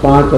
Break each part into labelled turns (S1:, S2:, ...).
S1: 5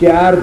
S1: 4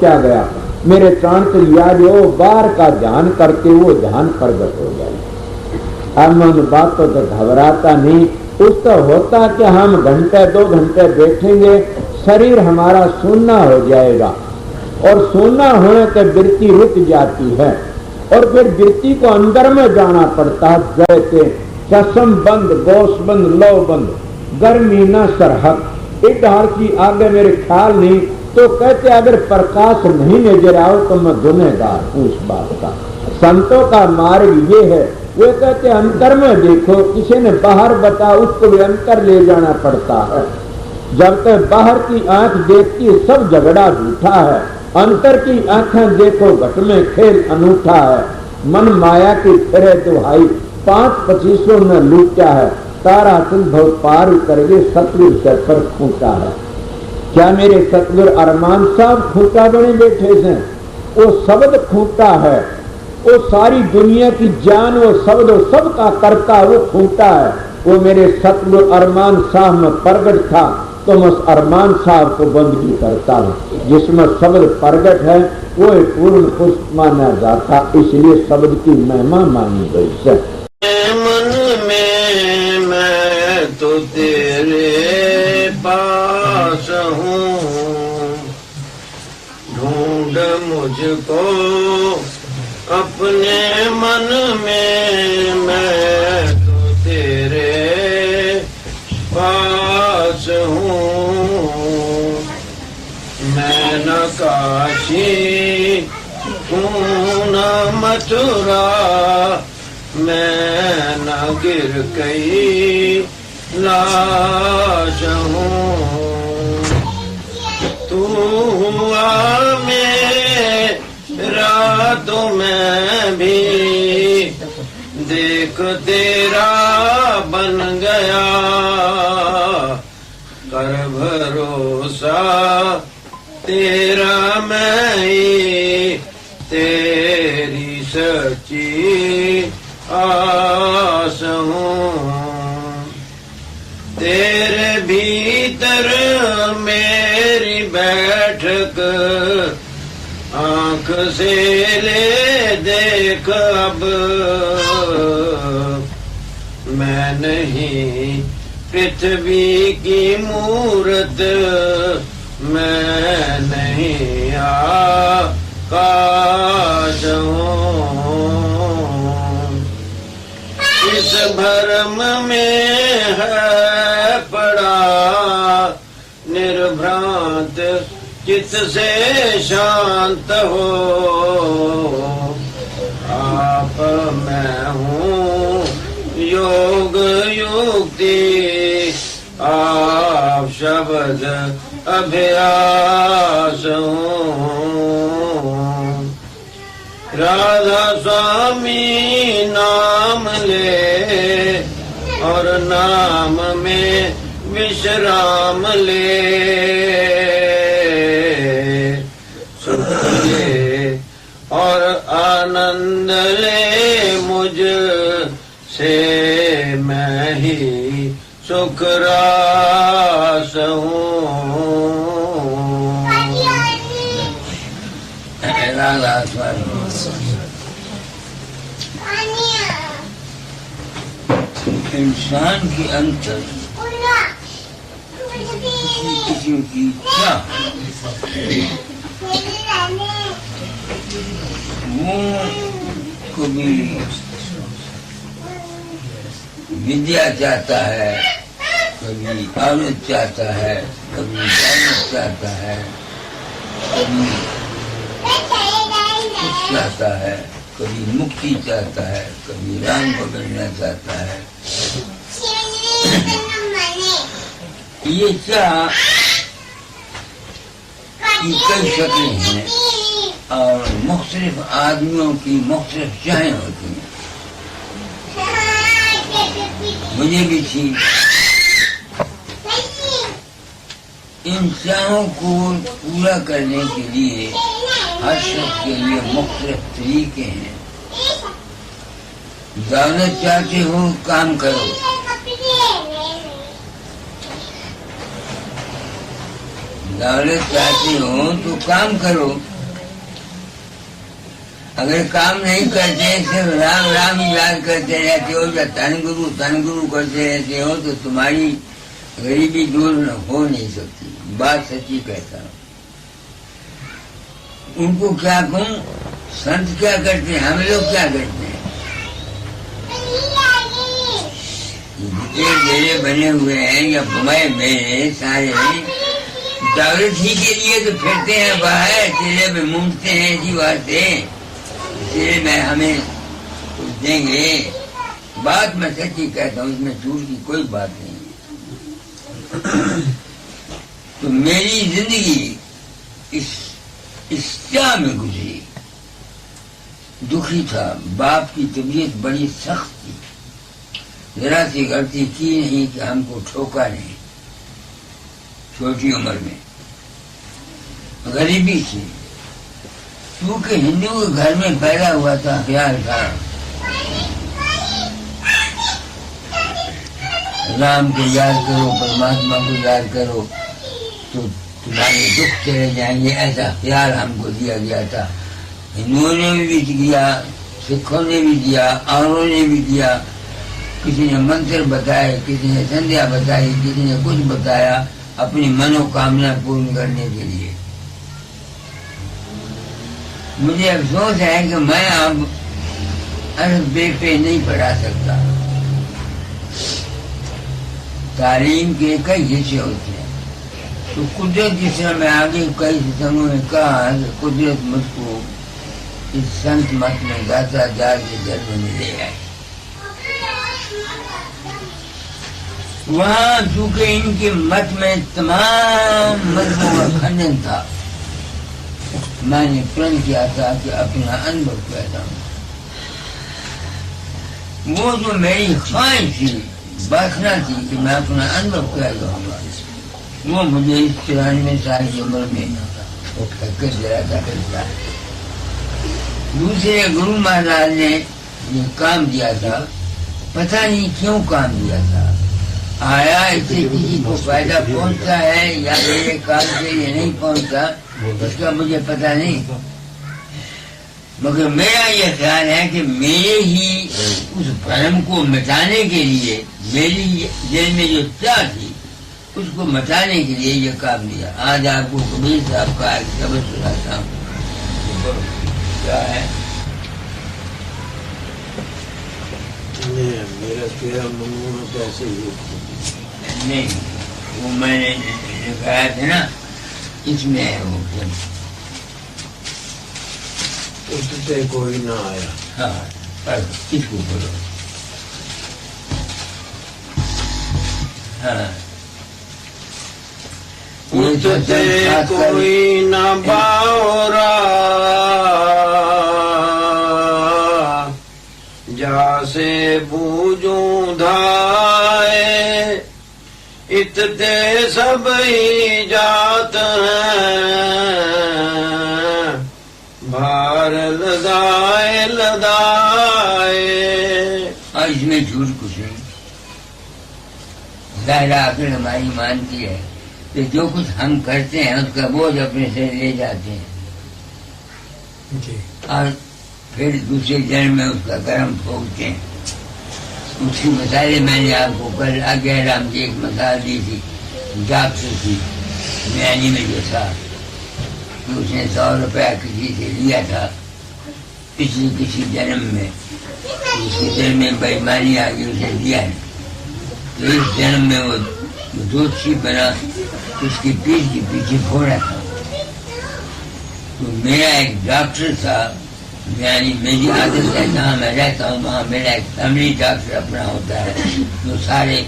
S1: کیا گیا, میرے کان سے لیا جو باہر کا دھیان کرتے وہ دھیان پرگٹ ہو جائے. اب میں ان باتوں سے گھبراتا نہیں. اس تو ہوتا کہ ہم گھنٹے 2 گھنٹے بیٹھیں گے, شریر ہمارا سونا ہو جائے گا, اور سونا ہونے سے برتی رک جاتی ہے, اور پھر برتی کو اندر میں جانا پڑتا ہے. جیسے چشم بند, گوش بند, لو بند, گرمی نہ سرحد. ایک ہر کی آگے میرے خیال نہیں تو کہتے اگر پرکاش نہیں نظر آؤ تو میں گنہگار ہوں اس بات کا. سنتوں کا مارگ یہ ہے, وہ کہتے انتر میں دیکھو. کسی نے باہر بتا, اس کو بھی انتر لے جانا پڑتا ہے. جب تک باہر کی آنکھ دیکھتی سب جھگڑا جھوٹا ہے, انتر کی آنکھیں دیکھو گھٹ میں کھیل انوٹھا ہے. من مایا کی پھرے دہائی 5-25 میں لوٹا ہے. تارا سندھ پار کر کے ستگر سر پر کھوٹا ہے. کیا میرے ستگر ارمان صاحب کھوٹا بنے بیٹھے ہیں؟ وہ شبد کھوٹا ہے, وہ ساری دنیا کی جان, وہ شبد و سب کا کرتا, وہ کھوٹا ہے. وہ میرے ستگر ارمان صاحب میں پرگٹ تھا تو میں اس ارمان صاحب کو بندگی کرتا ہوں. جس میں شبد پرگٹ ہے وہ پورن پشپ مانا جاتا, اس لیے شبد کی مہما مانی گئی ہے.
S2: من میں تو تیرے پاس ہوں, ڈھونڈ مجھ کو اپنے من میں تو تیرے پاس ہوں. میں نہ کاشی ہوں نہ متھرا, میں نہ گر کئی لاش ہوں. تو ہوا میرا تو میں بھی دیکھ تیرا بن گیا. کر بھروسہ تیرا میں ہی تیری سچی آس ہوں. تیرے بھیتر میری بیٹھک آنکھ سے لے دیکھ اب. میں نہیں پرتھوی کی مورت, میں نہیں آکاش ہوں. اس بھرم میں ہے پڑا نربھرانت, چت سے شانت ہو. آپ میں ہوں یوگ یوکتی, آپ شبد ابھیاس ہوں. رادھا سوامی نام لے اور نام میں وشرام لے. سکھ لے اور آنند لے مجھ سے, میں ہی سکھ راس ہوں.
S3: انسان کی اندر کسی قسم کی اچھا وہ کبھی ودیا چاہتا ہے, کبھی عورت چاہتا ہے, کبھی دولت چاہتا ہے, کبھی کچھ چاہتا ہے, کبھی مکتی چاہتا ہے, کبھی رنگ پکڑنا چاہتا ہے. یہ چاہ کی کئی شکلیں ہیں اور مختلف آدمیوں کی مختلف چاہیں ہوتی ہیں. مجھے بھی تھی. ان چاہوں کو پورا کرنے کے لیے ہر شخص کے لیے مختلف طریقے ہیں. دولت چاہتے ہو کام کرو, دولت چاہتے ہو تو کام کرو. اگر کام نہیں کرتے صرف رام رام یاد کرتے رہتے ہو یا تن گرو کرتے رہتے ہو تو تمہاری غریبی دور ہو نہیں سکتی. بات سچی کہتا ہوں. ان کو کیا کہوں؟ سنت کیا کرتے ہیں، ہم لوگ کیا کرتے ہیں؟ ڈیرے بنے ہوئے ہیں یا بمائے میرے سارے دولت ہی کے لیے تو پھرتے ہیں باہر، چہرے میں مونگتے ہیں اسی واسطے چہرے میں ہمیں کچھ دیں گے. بات میں سچی کہتا ہوں، اس میں جھوٹ کی کوئی بات نہیں. تو میری زندگی اس کیا میں گزری. دکھی تھا، باپ کی طبیعت بڑی سخت تھی، ذرا سی غلطی کی نہیں کہ ہم کو ٹھوکا نہیں. چھوٹی عمر میں غریبی تھی، کیونکہ ہندو کے گھر میں پیدا ہوا تھا. خیال تھا رام کو یاد کرو، پرماتما کو یاد کرو تو تمہارے دکھ چلے جائیں گے. ایسا خیال ہم کو دیا گیا تھا. ہندوؤں نے بھی دیا، سکھوں نے بھی دیا، اوروں نے بھی دیا. کسی نے منتر بتائے، کسی نے سندھیا بتائی، کسی نے کچھ بتایا اپنی منوکامنا پورن کرنے کے لیے. مجھے افسوس ہے کہ میں اب الف بے پہ نہیں پڑھا سکتا. تعلیم کے کئی حصے ہوتے ہیں. تو قدرت جس طرح میں آگے کئی ستنگوں میں کہا کہ قدرت مجھ کو اس سنت مت میں گاتا جال کے جنم میں لے آئی. وہاں چونکہ ان کے مت میں تمام مذہبوں کا کھنڈن تھا، میں نے پرن کیا تھا کہ اپنا انبھو پیدا ہوں. وہ جو میری خواہش تھی، باسنا تھی کہ میں اپنا انبھو پیدا ہوں گا، وہ مجھے اس 94 سال کی عمر میں دلاتا کرتا ہے. دوسرے گرو مہاراج نے یہ کام دیا تھا، پتہ نہیں کیوں کام دیا تھا. آیا اس سے کسی کو فائدہ پہنچتا ہے یا میرے کام سے یہ نہیں پہنچتا اس کا مجھے پتہ نہیں. مگر میرا یہ خیال ہے کہ میرے ہی اس بھرم کو مٹانے کے لیے، میری دل میں جو چاہ تھی اس کو مٹانے کے لیے یہ کام دیا. آج آپ کو کبیر صاحب کا ایک شبد سناتا ہوں. کیا ہے؟
S2: میرا تیرا منگونا کیسے
S3: نہیں، وہ میں نے کہا تھا نا، اس میں ہے وہ
S2: اس سے کوئی نہ آیا.
S3: ہاں اس کو بولو. ہاں
S2: اس سے کوئی نہ باورا جاسے بوجھوں دھائے اتتے سب ہی جات ہیں بھار لدائے لدائے.
S3: اور اس میں جھوٹ کچھ نہیں. ظاہر آخر ہماری مانتی ہے کہ جو کچھ ہم کرتے ہیں اس کا بوجھ اپنے سے لے جاتے ہیں اور پھر دوسرے جنم میں اس کا کرم پھونکتے ہیں. اس کی مثالیں میں نے آپ کو کل آگے رام کی ایک مثال دی تھی. ڈاکٹر تھی میانی میں جو تھا کہ اس نے 100 روپیہ کسی سے لیا تھا پچھلے کسی جنم میں، اس کے دل میں بےایمانی آ گئی، اسے دیا نہیں. تو اس جنم میں وہ دوشی بنا، اس کی پیٹھ کے پیچھے پھوڑا تھا. تو میرا ایک ڈاکٹر تھا، یعنی میری عادت ہے جہاں میں رہتا ہوں وہاں میرا ایک فیملی ڈاکٹر اپنا ہوتا ہے جو سارے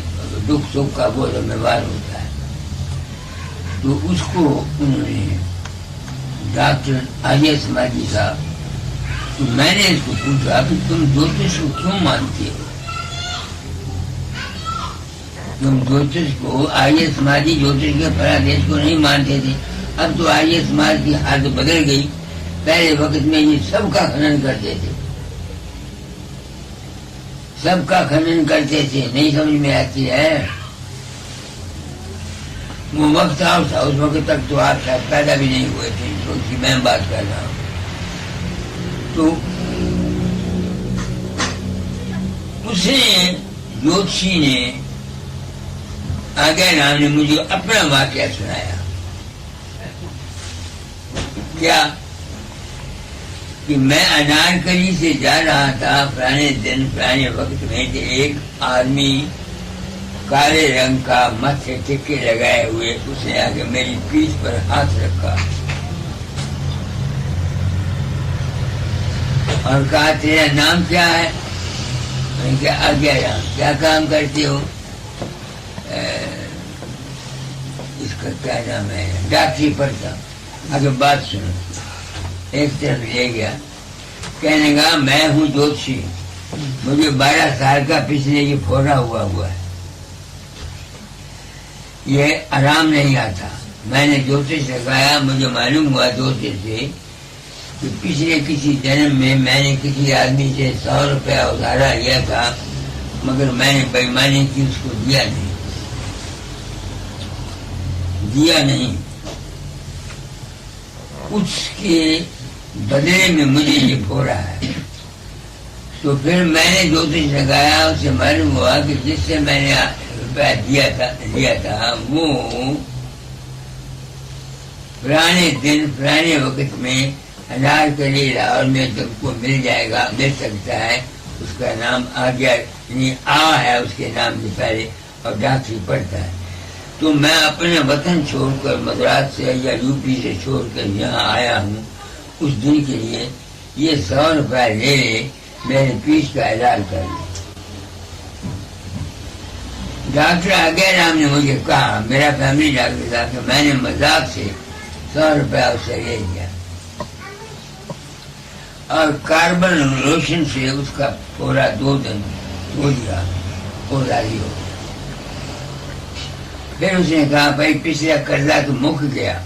S3: دکھ سکھ کا وہ ذمہ وار ہوتا ہے. تو اس کو انہوں نے ڈاکٹر آریہ سماجی صاحب، تو میں نے اس کو پوچھا کہ تم جوتش کو کیوں مانتے ہو؟ تم جوتش کو، آریہ سماجی جوتش کے پرادیش کو نہیں مانتے تھے. اب تو آریہ سماج کی حالت بدل گئی. پہلے وقت میں یہ سب کا کھنن کرتے تھے، سب کا کھنن کرتے تھے. نہیں سمجھ میں آتی ہے. وہ وقت آؤٹ تھا، اس وقت تک تو آپ شاید پیدا بھی نہیں ہوئے تھے، تو اس کی میں بات کر رہا ہوں. تو اسے جوتشی نے آگے رام نے مجھے اپنا واقعہ سنایا. کیا کہ میں انارکلی سے جا رہا تھا پرانے دن پرانے وقت میں کہ ایک آدمی کالے رنگ کا ماتھے ٹکے لگائے ہوئے اس نے آگے میری پیٹھ پر ہاتھ رکھا اور کہا تیرا نام کیا ہے؟ میں نے کہا آگیا رام. کیا کام کرتے ہو؟ اس کا کیا نام ہے؟ ڈاکٹری پڑھتا. آگے بات سنو. ایک طرف لے گیا، کہنے گا میں ہوں جوتشی، مجھے 12 سال کا پچھلے یہ پھوڑا ہوا ہے، یہ آرام نہیں آتا. میں نے جوتش لگایا، مجھے معلوم ہوا جوتش سے کہ پچھلے کسی جنم میں نے کسی آدمی سے 100 روپیہ ادھارا لیا تھا، مگر میں نے بےایمانی کی، اس کو دیا نہیں. اس کے بدلے میں مجھے یہ پھوڑا ہے. تو پھر میں نے جوتش لگایا، اسے معلوم ہوا کہ جس سے میں نے روپیہ دیا تھا وہ پرانے دن پرانے وقت میں انارکلی لاہور میں تم کو مل جائے گا، مل سکتا ہے. اس کا نام آگیا، یعنی آ ہے اس کے نام سے پہلے، اور ڈاکٹری پڑھتا ہے. تو میں اپنے وطن چھوڑ کر مدراس سے یا یو پی سے چھوڑ کر یہاں آیا ہوں اس دن کے لیے. یہ 100 روپیہ لے لے، میرے پیٹھ کا علاج کر لے. ڈاکٹر آگے رام نے مجھے کہا، میرا فیملی ڈاکٹر تھا، کہ میں نے مذاق سے 100 روپیہ اس سے لے لیا اور کاربن لوشن سے اس کا پورا 2 دن دھو دیا اور راضی ہو گیا. پھر اس نے کہا بھائی پچھلا قرضہ تو مک گیا،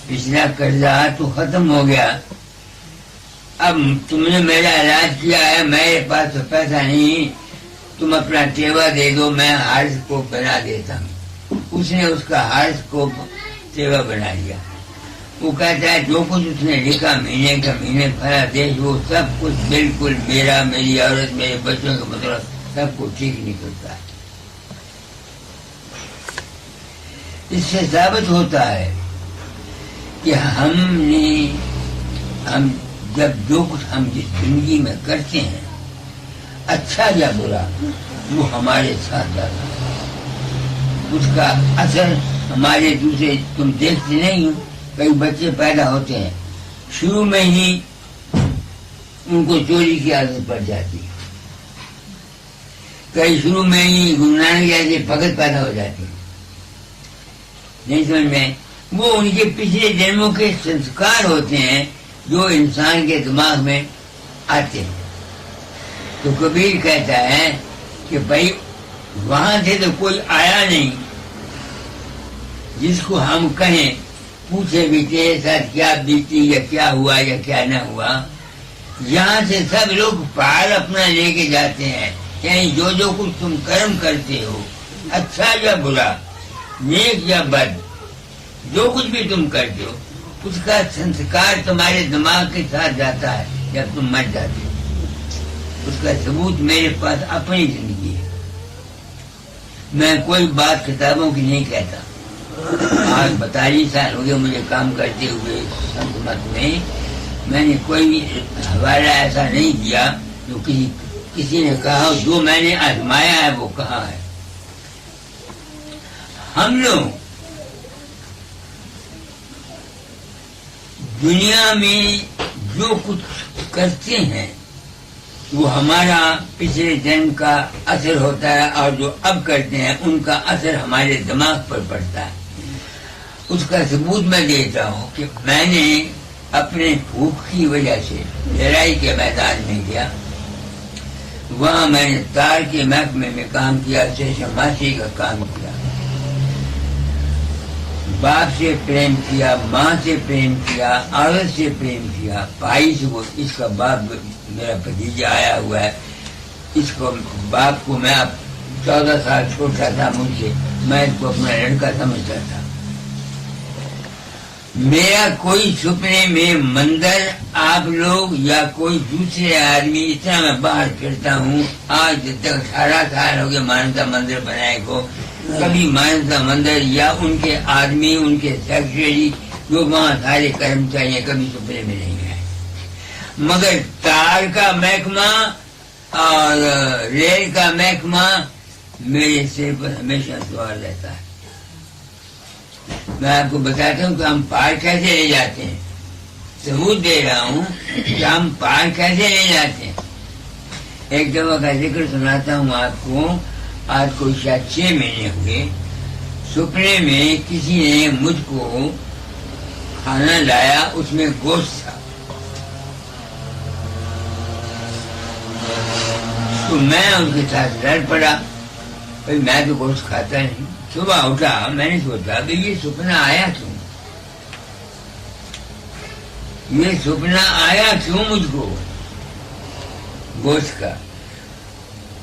S3: پچھلا قرضہ تو ختم ہو گیا، اب تم نے میرا علاج کیا ہے، میرے پاس تو پیسہ نہیں، تم اپنا ٹیوا دے دو، میں ہارسکوپ بنا دیتا ہوں. اس نے اس کا ہارسکوپ ٹیوا بنا لیا. وہ کہتا ہے جو کچھ اس نے لکھا مہینے کا مہینے بھرا دے، وہ سب کچھ بالکل میرا، میری عورت، میرے بچوں کا مطلب سب کچھ ٹھیک نکلتا ہے. اس سے ثابت ہوتا ہے کہ ہم جب جو کچھ ہم جس زندگی میں کرتے ہیں اچھا یا برا، وہ ہمارے ساتھ جاتا ہے. اس کا اثر ہمارے دوسرے، تم دیکھتے نہیں ہو کئی بچے پیدا ہوتے ہیں شروع میں ہی ان کو چوری کی عادت پڑ جاتی ہے، کئی شروع میں ہی گمنامی جیسے بھگت پیدا ہو جاتی ہے. نہیں سمجھ میں؟ وہ ان کے پچھلے جنموں کے سنسکار ہوتے ہیں جو انسان کے دماغ میں آتے ہیں. تو کبیر کہتا ہے کہ بھائی وہاں سے تو کوئی آیا نہیں جس کو ہم کہیں پوچھے بھی تیرے ساتھ کیا بیتی یا کیا ہوا یا کیا نہ ہوا. یہاں سے سب لوگ پہاڑ اپنا لے کے جاتے ہیں، یعنی جو کچھ تم کرم کرتے ہو، اچھا یا برا، نیک یا بد، جو کچھ بھی تم کرتے ہو اس کا سنسکار تمہارے دماغ کے ساتھ جاتا ہے جب تم مر جاتے ہو. اس کا ثبوت میرے پاس اپنی زندگی ہے. میں کوئی بات کتابوں کی نہیں کہتا. آج 42 سال ہو گئے مجھے کام کرتے ہوئے سنت مت میں نے کوئی بھی حوالہ ایسا نہیں دیا جو کسی نے کہا جو میں نے آزمایا ہے وہ کہا ہے. ہم لوگ دنیا میں جو کچھ کرتے ہیں وہ ہمارا پچھلے جنم کا اثر ہوتا ہے، اور جو اب کرتے ہیں ان کا اثر ہمارے دماغ پر پڑتا ہے. اس کا ثبوت میں دیتا ہوں کہ میں نے اپنے بھوک کی وجہ سے لڑائی کے میدان میں گیا، وہاں میں نے تار کے محکمے میں کام کیا، ماسی کا کام کیا، باپ سے پریم کیا، ماں سے پریم کیا، عورت سے پریم کیا، بھائی سے. وہ اس کا باپ میرا بھتیجا آیا ہوا ہے، اس کو باپ کو میں 14 سال چھوٹا تھا مجھ سے، میں اس کو اپنا لڑکا سمجھتا تھا. میرا کوئی سپنے میں مندر آپ لوگ یا کوئی دوسرے آدمی اتنا میں باہر پھرتا ہوں. آج تک 18 سال ہو گئے مانتا مندر بنائے کو. کبھی مانتا مندر یا ان کے آدمی ان کے سیکرٹری جو وہاں سارے کرمچاری ہیں کبھی سپنے میں نہیں آئے. مگر تار کا محکمہ اور ریل کا محکمہ میرے سر پر ہمیشہ سوال رہتا ہے. میں آپ کو بتاتا ہوں کہ ہم پار کیسے لے جاتے ہیں. ثبوت دے رہا ہوں کہ ہم پار کیسے لے جاتے ہیں. ایک دفعہ کا ذکر سناتا ہوں آپ کو. آج کو شاید 6 مہینے ہوئے. سپنے میں کسی نے مجھ کو کھانا لایا, اس میں گوشت تھا. تو میں ان کے ساتھ لڑ پڑا. بھائی میں تو گوشت کھاتا نہیں. صبح اٹھا میں نے سوچا بھائی یہ سپنا آیا کیوں, یہ سپنا آیا کیوں مجھ کو گوشت کا.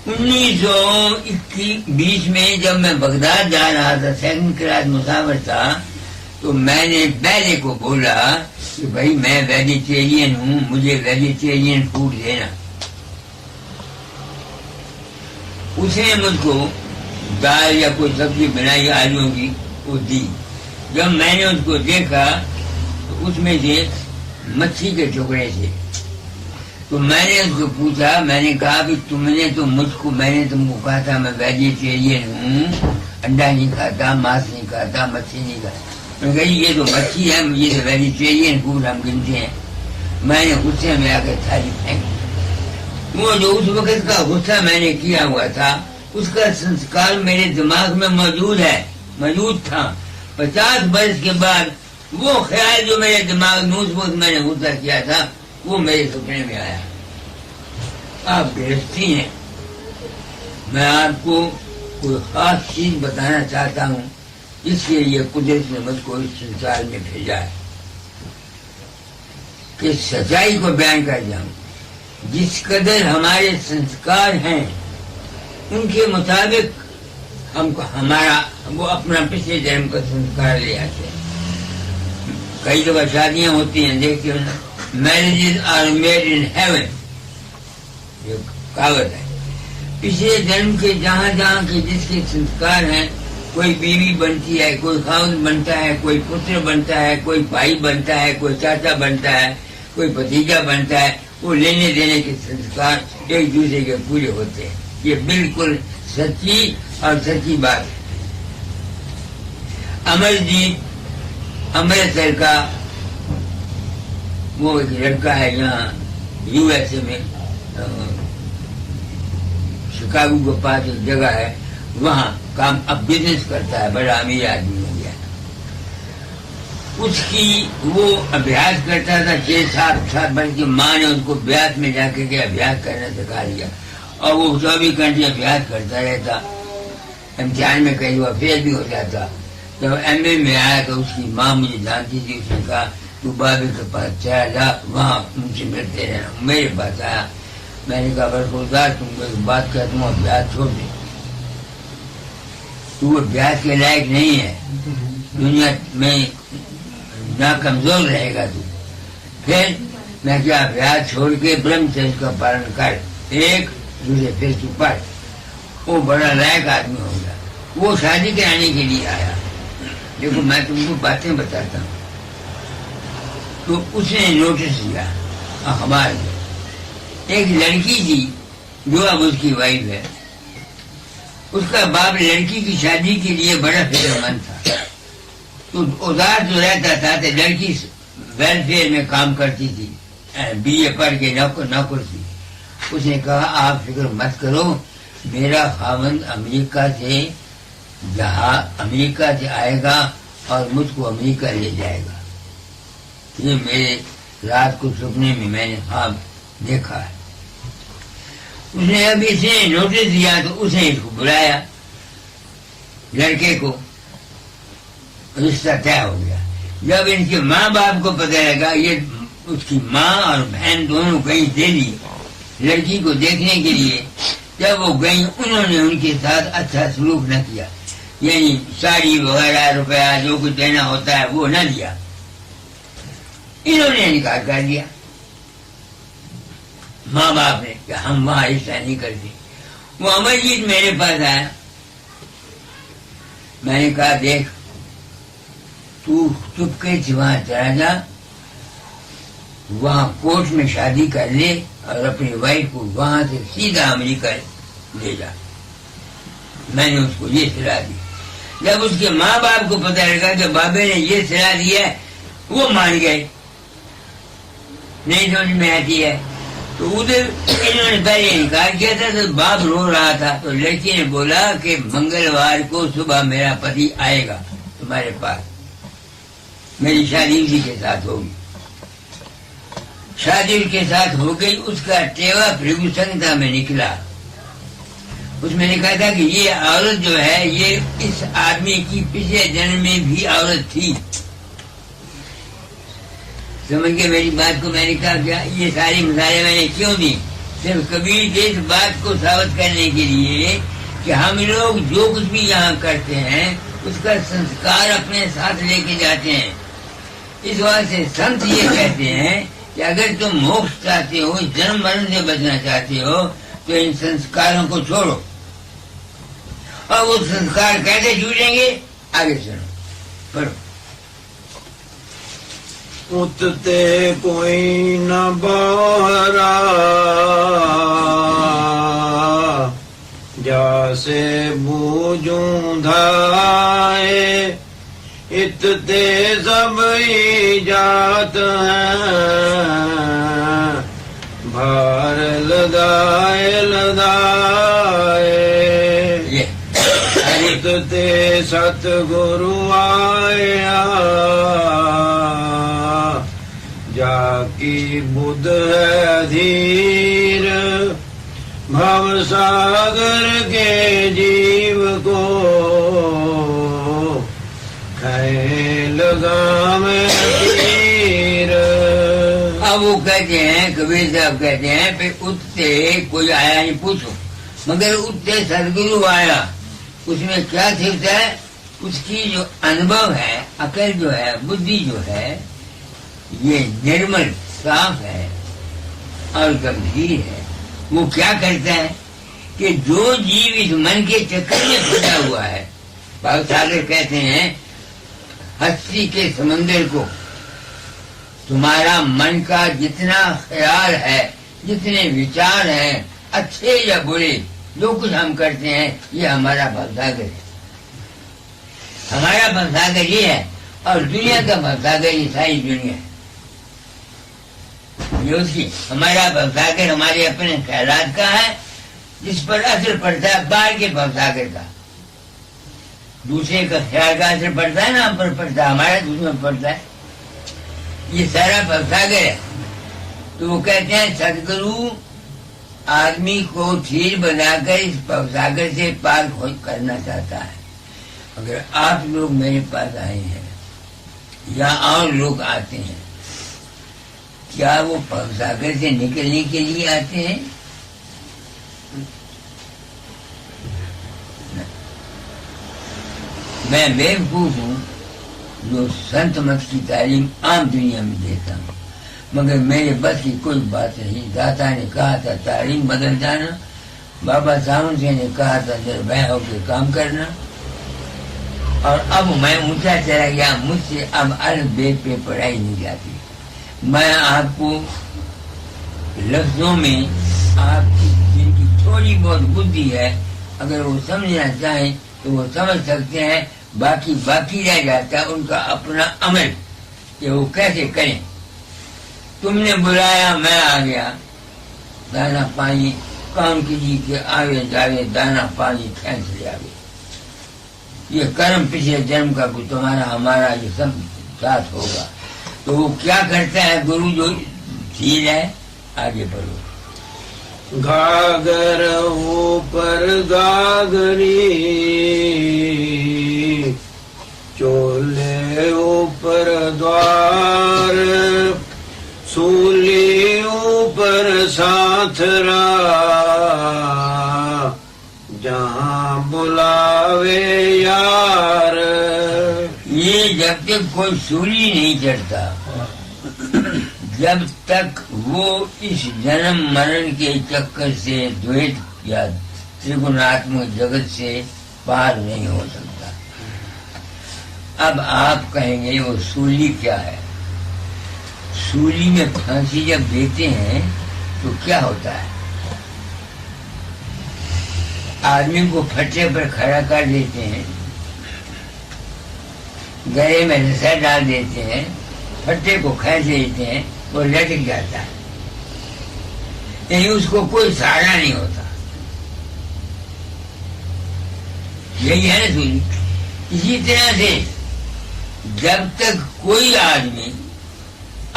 S3: 1920 میں جب میں بغداد جا رہا تھا, 2nd کلاس مسافر تھا, تو میں نے بیلے کو بولا کہ بھائی میں ویجیٹیرین ہوں, مجھے ویجیٹیرین فوڈ دینا. اس نے مجھ کو دال یا کوئی سبزی بنائی آلووں کی, وہ دی. جب میں نے اس کو دیکھا تو اس میں سے مچھی کے ٹکڑے تھے. تو میں نے اس کو پوچھا, میں نے کہا کہ تم نے تو مجھ کو, میں نے تم کو کہا تھا میں ویجیٹیرین ہوں, انڈا نہیں کھاتا, ماس نہیں کھاتا, مچھی نہیں کھاتا. میں نے کہا یہ تو مچھی ہے, یہ تو ویجیٹیرین فوڈ ہم گنتے ہیں. میں نے غصے میں آ کے تھالی پھینک. وہ جو اس وقت کا غصہ میں نے کیا ہوا تھا اس کا سنسکار میرے دماغ میں موجود تھا. 50 برس کے بعد وہ خیال جو میرے دماغ میں اس وقت میں نے غصہ کیا تھا وہ میرے سپنے میں آیا. آپ گرفتی ہیں. میں آپ کو کوئی خاص چیز بتانا چاہتا ہوں, اس کے لیے قدرت نے مجھ کو اس سنسار میں بھیجا ہے کہ سچائی کو بیان کر جاؤں. جس قدر ہمارے سنسکار ہیں ان کے مطابق ہم کو وہ اپنا پچھلے جنم کا سنسکار لے آتے ہیں. کئی دفعہ شادیاں ہوتی ہیں, دیکھتے ہو نا, marriages are made in heaven, یہ کہاوت ہے. پچھلے جنم کے جہاں جہاں کے جس کے سنسکار ہیں, کوئی بیوی بنتی ہے, کوئی خاوند بنتا ہے, کوئی پتر بنتا ہے, کوئی بھائی بنتا ہے, کوئی چاچا بنتا ہے, کوئی بھتیجا بنتا ہے. وہ لینے دینے کے سنسکار ایک دوسرے کے پورے ہوتے ہیں. یہ بالکل سچی اور سچی بات ہے. امرجیت امرتسر کا وہ ایک لڑکا ہے, یہاں USA میں شکاگو کے پاس ایک جگہ ہے, وہاں کام اب بزنس کرتا ہے, بڑا امیر آدمی ہو گیا. اس کی وہ ابھیاس کرتا تھا 6-7 سال, بلکہ ماں نے اس کو ابھیاس میں جا کے ابھیاس کرنا سکھا دیا, اور وہ 24 گھنٹے ابھیاس کرتا رہتا. امتحان میں کئی وہ فیل بھی ہو جاتا. جب MA میں آیا تو اس کی ماں مجھے جانتی تھی. اس نے کہا تو بابے کے پاس چلا جا, وہاں ان سے ملتے رہنا. میرے پاس آیا. میں نے کہا برخوردار تم کو ایک بات کہتا ہوں, ابھیاس چھوڑ دے, تو ابھیاس کے لائق نہیں ہے, دنیا میں نہ کمزور رہے گا تو. پھر میں کیا ابھیاس چھوڑ کے برہمچریہ کا پالن کر, ایک دوسرے پھر تو پڑھ. وہ بڑا لائق آدمی ہو گیا. وہ شادی کرانے کے لیے آیا. دیکھو میں تم کو باتیں بتاتا ہوں. تو اس نے نوٹس دیا اخبار میں, ایک لڑکی تھی جو اب اس کی وائف ہے. اس کا باپ لڑکی کی شادی کے لیے بڑا فکر مند تھا. تو ادار جو رہتا تھا تو لڑکی ویلفیئر میں کام کرتی تھی, BA پڑھ کے نوکر تھی. اس نے کہا آپ فکر مت کرو, میرا خاوند امریکہ سے آئے گا اور مجھ کو امریکہ لے جائے گا. یہ میرے رات کو سپنے میں میں نے خواب دیکھا ہے. اس نے اب اسے نوٹس دیا تو اس نے اس کو بلایا, لڑکے کو. رشتہ طے ہو گیا. جب ان کے ماں باپ کو پتہ لگا, یہ اس کی ماں اور بہن دونوں کہیں دہلی لڑکی کو دیکھنے کے لیے, جب وہ گئیں انہوں نے ان کے ساتھ اچھا سلوک نہ کیا. یعنی ساڑی وغیرہ روپیہ جو کچھ دینا ہوتا ہے وہ نہ دیا. انہوں نے انکار کر دیا ماں باپ نے کہ ہم وہاں حصہ نہیں کرتے. وہ امرجیت میرے پاس آیا. میں نے کہا دیکھ تو چپکے سے وہاں چلا جا, وہاں کورٹ میں شادی کر لے اور اپنی وائف کو وہاں سے سیدھا امریکہ لے جا. میں نے اس کو یہ صلاح دی. جب اس کے ماں باپ کو پتہ لگا کہ بابے نے یہ صلاح دی ہے وہ مان گئے, نہیں سمجھ میں آتی ہے. تو ادھر انہوں نے پہلے انکار کیا تھا تو باپ رو رہا تھا. تو لڑکی نے بولا کہ منگلوار کو صبح میرا پتی آئے گا تمہارے پاس, میری شادی اسی کے ساتھ ہوگی. شادی اس کے ساتھ ہو گئی. اس کا ٹیوا پھرگو سنگتا میں نکلا. اس میں نے کہا تھا کہ یہ عورت جو ہے یہ اس آدمی کی پچھلے جنم میں بھی عورت تھی. سمجھ کے میری بات کو. میں نے کہا کیا یہ ساری مثالیں میں نے کیوں دی؟ صرف کبیر کے اس بات کو ثابت کرنے کے لیے کہ ہم لوگ جو کچھ بھی یہاں کرتے ہیں اس کا سنسکار اپنے ساتھ لے کے جاتے ہیں. اس واسطے سنت یہ کہتے ہیں کہ اگر تم موکش چاہتے ہو, جنم مرن سے بچنا چاہتے ہو تو ان سنسکاروں کو چھوڑو. اور وہ سنسکار کیسے چھوٹیں گے آگے سنو پڑھو.
S2: اتتے کوئی نہ بہرا جیسے بوجھوں دھائے, اتتے سب ایجات ہیں بھار لدائے لدائے. اتتے ست گرو آیا جا کی بدھ ہے دھیر, بھو ساگر کے جیو کو کھائے لگام تیر.
S3: اب وہ کہتے ہیں, کبیر صاحب کہتے ہیں پھر اتتے کوئی آیا نہیں پوچھو, مگر اتتے سدگرو آیا. اس میں کیا صفت ہے؟ اس کی جو انبھو ہے, عقل جو ہے, بدھی جو ہے, یہ نرمل صاف ہے اور گمبھیر ہے. وہ کیا کرتا ہے کہ جو جیو اس من کے چکر میں پھنسا ہوا ہے, بھاو ساگر کہتے ہیں ہستی کے سمندر کو, تمہارا من کا جتنا خیال ہے, جتنے وچار ہیں اچھے یا برے, جو کچھ ہم کرتے ہیں یہ ہمارا بھوساگر ہے. ہمارا بھوساگر یہ ہے اور دنیا کا بھوساگر یہ ساری دنیا ہے. یہ اس کی ہمارا بھوساگر ہمارے اپنے خیالات کا ہے جس پر اثر پڑتا ہے باہر کے بھوساگر کا. دوسرے کا خیال کا اثر پڑتا ہے نا ہم پر پڑتا ہے, ہمارا دوسرے پر پڑتا ہے. یہ سارا بھوساگر ہے. تو وہ کہتے ہیں سدگرو آدمی کو ٹھیل بنا کر اس بھوساگر سے پار کرنا چاہتا ہے. اگر آپ لوگ میرے پاس آئے ہیں یا اور لوگ آتے ہیں, کیا وہ بھوساگر سے نکلنے کے لیے آتے ہیں؟ میں بیوقوف ہوں جو سنت مت کی تعلیم عام دنیا میں دیتا ہوں, مگر میرے بس کی کوئی بات نہیں. داتا نے کہا تھا تعلیم بدل جانا, بابا ساون سے نے کہا تھا نربھے ہو کے کام کرنا, اور اب میں اونچا چلا گیا, مجھ سے اب الف بے پہ پڑھائی نہیں جاتی. میں آپ کو لفظوں میں آپ کی جن کی تھوڑی بہت بدھی ہے اگر وہ سمجھنا چاہیں تو وہ سمجھ سکتے ہیں, باقی رہ جاتا ہے ان کا اپنا عمل کہ وہ کیسے کریں. تم نے بلایا میں آ گیا, دانا پانی کام کیجیے کہ آوے جاوے دانا پانی کھینچ لے آوے. یہ کرم پچھلے جنم کا کوئی تمہارا ہمارا یہ سب ساتھ ہوگا. تو وہ کیا کرتا ہے گرو جو جھیل ہے, آگے بڑھو.
S2: گاگر اوپر گاگری چولے اوپر دوار, سولی اوپر ساتھرا جہاں بلاوے یا
S3: جب تک کوئی سولی نہیں چڑھتا، جب تک وہ اس جنم مرن کے چکر سے دویت یا ترگناتمک جگت سے پار نہیں ہو سکتا۔ اب آپ کہیں گے وہ سولی کیا ہے؟ سولی میں پھانسی جب دیتے ہیں تو کیا ہوتا ہے؟ آدمی کو پھٹے پر کھڑا کر دیتے ہیں، گلے میں رسا ڈال دیتے ہیں، پھٹے کو کھینچ لیتے ہیں، وہ لٹک جاتا ہے، یعنی اس کو کوئی سہارا نہیں ہوتا۔ یہی ہے نا سولی۔ اسی طرح سے جب تک کوئی آدمی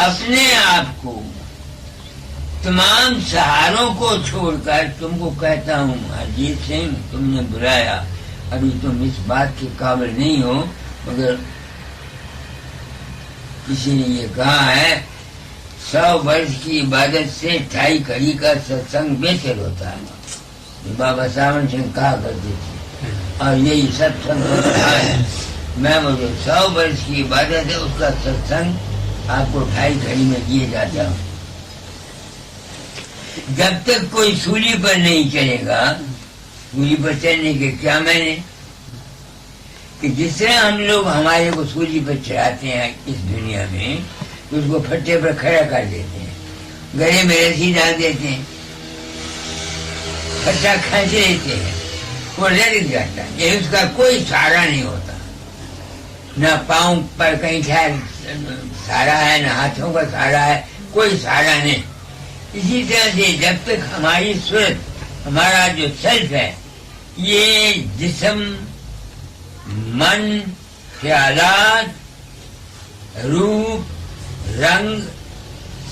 S3: اپنے آپ کو تمام سہاروں کو چھوڑ کر، تم کو کہتا ہوں اجیت سنگھ تم نے بلایا، ابھی تم اس بات کے قابل نہیں ہو، مگر کسی نے یہ کہا ہے 100 برس کی عبادت سے 2.5 کڑی کا ستسنگ بہتر ہوتا ہے، بابا ساون سنگھ کہا کرتے تھے، اور یہی ستسنگ ہوتا ہے۔ میں مجھے 100 برس کی عبادت ہے، اس کا ستسنگ آپ کو 2.5 گھڑی میں دیے جاتا ہوں۔ جب تک کوئی سولی پر نہیں چلے گا، سولی پر چلنے کے کیا میں نے کہ جس طرح ہم لوگ ہمارے کو سولی پر چڑھاتے ہیں اس دنیا میں، اس کو پھٹے پر کھڑا کر دیتے ہیں، گلے میں رسی ڈال دیتے ہیں، پھٹا کھینچ لیتے ہیں، وہ لٹک جاتا ہے، یہ اس کا کوئی سہارا نہیں ہوتا، نہ پاؤں پر کہیں سہارا ہے، نہ ہاتھوں کا سہارا ہے، کوئی سہارا نہیں۔ اسی طرح سے جب تک ہماری صورت، ہمارا جو سیلف ہے، یہ جسم، من، خیالات، روپ، رنگ،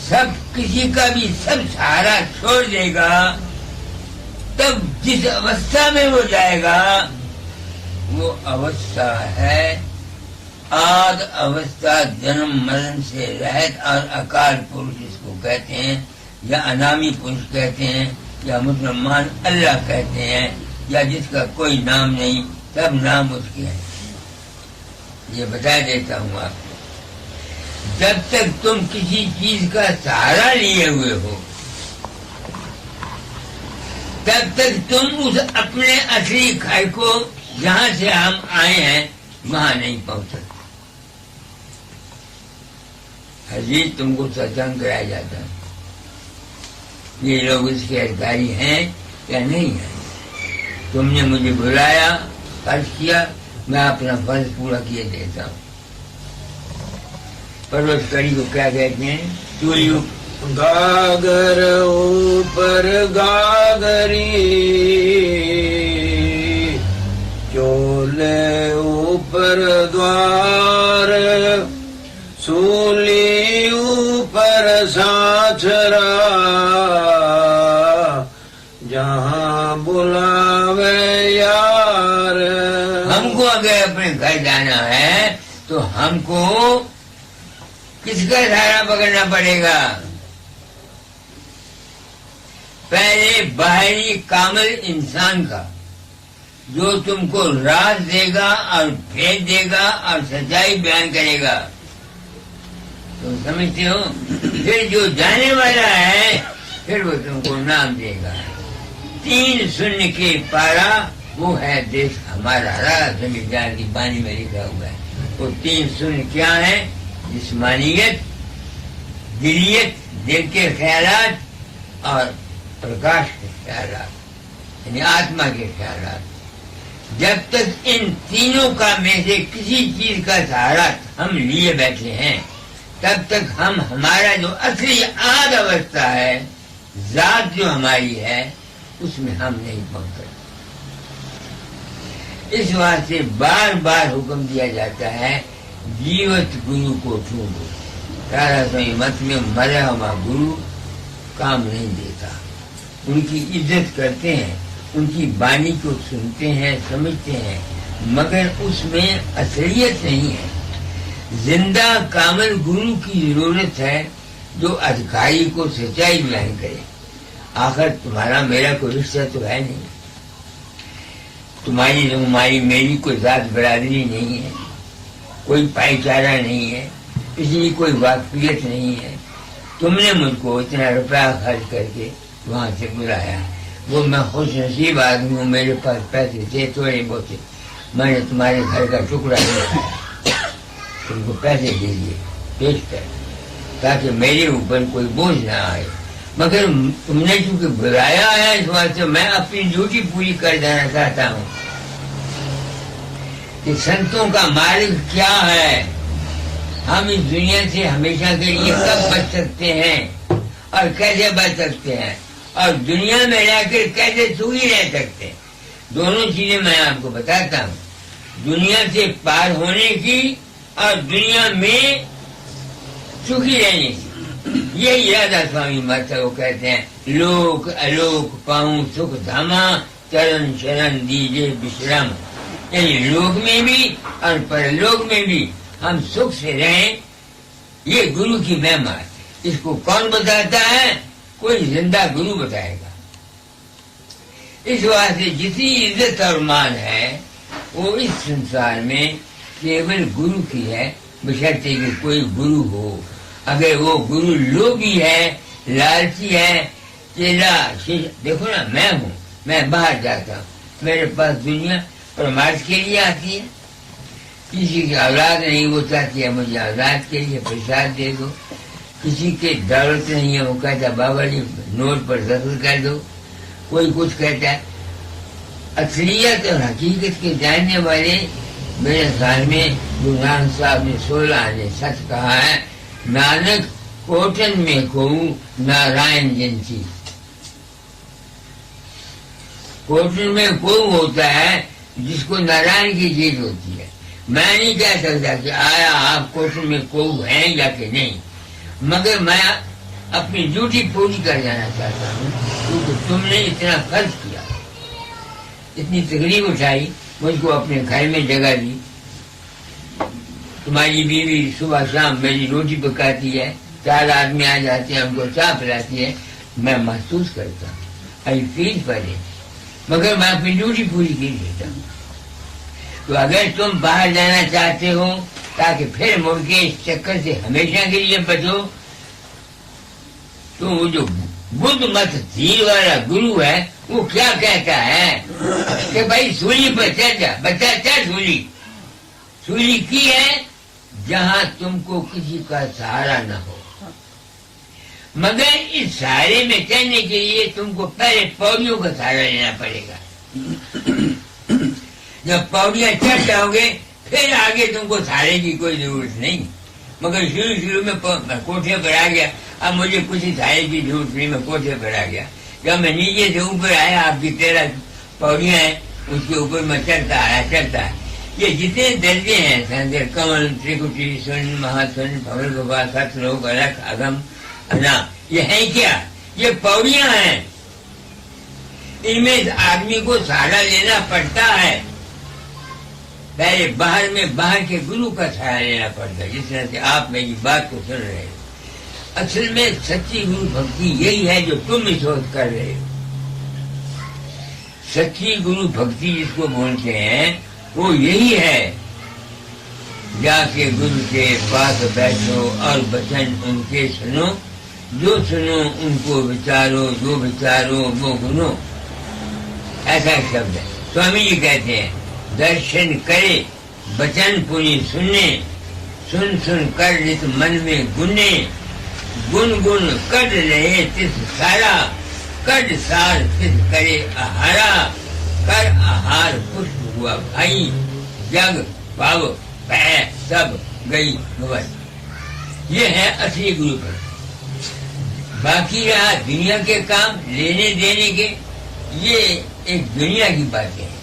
S3: سب کسی کا بھی سب سہارا چھوڑ دے گا، تب جس اوستھا میں وہ جائے گا وہ اوستھا ہے آد اوستھا، جنم مرن سے رہت اور اکال پرش اس کو کہتے ہیں، یا انامی پرش کہتے ہیں، یا مسلمان اللہ کہتے ہیں، یا جس کا کوئی نام نہیں، سب نام اس کے ہیں۔ یہ بتا دیتا ہوں آپ کو، جب تک تم کسی چیز کا سہارا لیے ہوئے ہو، تب تک تم اس اپنے اصلی گھر کو، جہاں سے ہم آئے ہیں، وہاں نہیں پہنچ سکتے۔ حضرت تم کو ستسنگ کرایا جاتا ہے، یہ لوگ اس کے ادھکاری ہیں یا نہیں ہیں؟ تم نے مجھے بلایا، فرض کیا، میں اپنا فرض پورا کیے دیتا ہوں۔ پروت کڑی کو کیا کہتے ہیں؟ چولیوں
S2: گاگر اوپر گاگری، چولے اوپر دوار، سولی اوپر سانچرا، جہاں بلاوے یار۔
S3: ہم کو اگر اپنے گھر جانا ہے تو ہم کو کس کا سہارا پکڑنا پڑے گا؟ پہلے باہری کامل انسان کا، جو تم کو راز دے گا اور بھیج دے گا اور سچائی بیان کرے گا، تم سمجھتے ہو؟ پھر جو جانے والا ہے، پھر وہ تم کو نام دے گا۔ 3 شونیہ کے پارا، وہ ہے دیش ہمارا، سمجھدار کی بانی میں لکھا ہوا ہے۔ وہ 3 شونیہ کیا ہے؟ جسمانیت، دلیت، دل کے خیالات، اور پرکاش کے خیالات، یعنی آتما کے خیالات۔ جب تک ان تینوں کا میں سے کسی چیز کا سہارا ہم لیے بیٹھے ہیں، تب تک ہم ہمارا جو اصلی آد اوستھا ہے، ذات جو ہماری ہے، اس میں ہم نہیں پہنچ سکتے۔ اس واسطے بار بار حکم دیا جاتا ہے، جیوت گرو کو ڈھونڈو۔ 1800 مت میں مرا ہوا گرو کام نہیں دیتا۔ ان کی عزت کرتے ہیں، ان کی بانی کو سنتے ہیں، سمجھتے ہیں، مگر اس میں اصلیت نہیں ہے۔ زندہ کامل گرو کی ضرورت ہے، جو ادھکاری کو سچائی بیان کرے۔ آخر تمہارا میرا کوئی رشتہ تو ہے نہیں، تمہاری میری کوئی ذات برادری نہیں ہے، کوئی بھائی چارہ نہیں ہے، اس لیے کوئی واقفیت نہیں ہے. تم نے مجھ کو اتنا روپیہ خرچ کر کے وہاں سے بلایا، وہ میں خوش نصیب آدمی ہوں، میرے پاس پیسے تھے تھوڑے بہت، میں نے تمہارے گھر کا ٹکڑا نہیں کھایا، تم کو پیسے دے دیے پیش کر تاکہ میرے اوپر کوئی بوجھ نہ آئے. مگر تم نے چونکہ بلایا ہے اس واسطے میں اپنی ڈیوٹی پوری کر دینا چاہتا ہوں کہ سنتوں کا مالک کیا ہے، ہم اس دنیا سے ہمیشہ کے لیے کب بچ سکتے ہیں اور کیسے بچ سکتے ہیں، اور دنیا میں رہ کر کیسے سوئی رہ سکتے ہیں. دونوں چیزیں میں آپ کو بتاتا ہوں، دنیا سے پار ہونے کی اور دنیا میں سکھی رہنے کی. یہی رادھا سوامی ماتا کو کہتے ہیں، لوک الوک پاؤں سکھ دھاما چرن شرن دیجے بشرم. یعنی لوک میں بھی اور پرلوک میں بھی ہم سکھ سے رہیں، یہ گرو کی مہما ہے. اس کو کون بتاتا ہے؟ کوئی زندہ گرو بتائے گا. اس واسطے جتنی عزت اور مان ہے وہ اس سنسار میں کیول گرو کی ہے، بشرطے کہ کوئی گرو ہو. اگر وہ گرو لوبھی ہے، لالچی ہے، چیلا دیکھو نا، میں ہوں، میں باہر جاتا ہوں، میرے پاس دنیا پرمارش کے لیے آتی ہے. کسی کی اولاد نہیں، وہ چاہتی ہے مجھے اولاد کے لیے پرساد دے دو. کسی کے دولت نہیں ہے، وہ کہتا بابا جی نوٹ پر دخل کر دو. کوئی کچھ کہتا ہے. اصلیت اور حقیقت کے جاننے والے میرے خیال میں گرو نانک صاحب نے 16 نے سچ کہا ہے، نانک کوٹن میں کو نارائن جنسی. کوٹن میں کو ہوتا ہے جس کو نارائن کی چیز ہوتی ہے. میں نہیں کہہ سکتا کہ آیا آپ کوٹن میں کو ہیں یا کہ نہیں، مگر میں اپنی ڈیوٹی پوری کر جانا چاہتا ہوں کیونکہ تم نے اتنا خرچ کیا، اتنی تکلیف اٹھائی، مجھ کو اپنے گھر میں جگہ دی. تمہاری بیوی صبح شام میری روٹی پکاتی ہے، 4 آدمی آ جاتے ہیں، ہم کو چائے پلاتی ہے. میں محسوس کرتا ہوں، آئی فیل فار اٹ، مگر میں اپنی ڈیوٹی پوری کی دیتا ہوں. تو اگر تم باہر جانا چاہتے ہو تاکہ پھر مڑ کے اس چکر سے ہمیشہ کے لیے بچو، تو وہ جو بدھ مت دھیر والا گرو ہے وہ کیا کہتا ہے کہ بھائی سولی پر چڑھ جا بچہ، چڑھ سولی. سولی کی ہے جہاں تم کو کسی کا سہارا نہ ہو، مگر اس سہارے میں چڑھنے کے لیے تم کو پہلے پوڑیوں کا سہارا لینا پڑے گا. جب پوڑیاں چڑھ جاؤ گے پھر آگے تم کو سہارے کی کوئی ضرورت نہیں. مگر شروع میں کوٹھے پر آ گیا، اب مجھے کسی سہارے کی ضرورت نہیں، میں کوٹھے پر آ گیا. جب میں نیچے سے اوپر آیا، آپ کی 13 پوڑیاں ہیں، اس کے اوپر میں چڑھتا آیا. یہ جتنے درجے ہیں سندر کمل، ترکٹی، سن، مہاسن، بھول گوبا، ست لوگ، الکھ، اگم، انا، یہ ہیں کیا؟ یہ پوڑیاں ہیں. ان میں آدمی کو سہارا لینا پڑتا ہے. پہلے باہر کے گرو کا سہارا لینا پڑتا ہے. جس طرح سے آپ میری بات کو سن رہے ہو، اصل میں سچی گرو بھکتی یہی ہے جو تم سوچ کر رہے ہو. سچی گرو بھکتی جس کو بولتے ہیں وہ یہی ہے، جا کے گرو کے پاس بیٹھو اور بچن ان کے سنو، جو سنو ان کو وچارو، جو وچارو وہ گنو. ایسا شبد ہے. سوامی جی کہتے ہیں، درشن کرے بچن پنی سننے، سن سن کر رت من میں گنے، گن گن کر رہے تس سارا، کڈ سار تس کرے آہارا، کر آہار خوش ہوا بھائی، جگ بھو بہ سب گئی گوئی. یہ ہے اصلی گرو پر. باقی رہا دنیا کے کام لینے دینے کے، یہ ایک دنیا کی باتیں ہیں،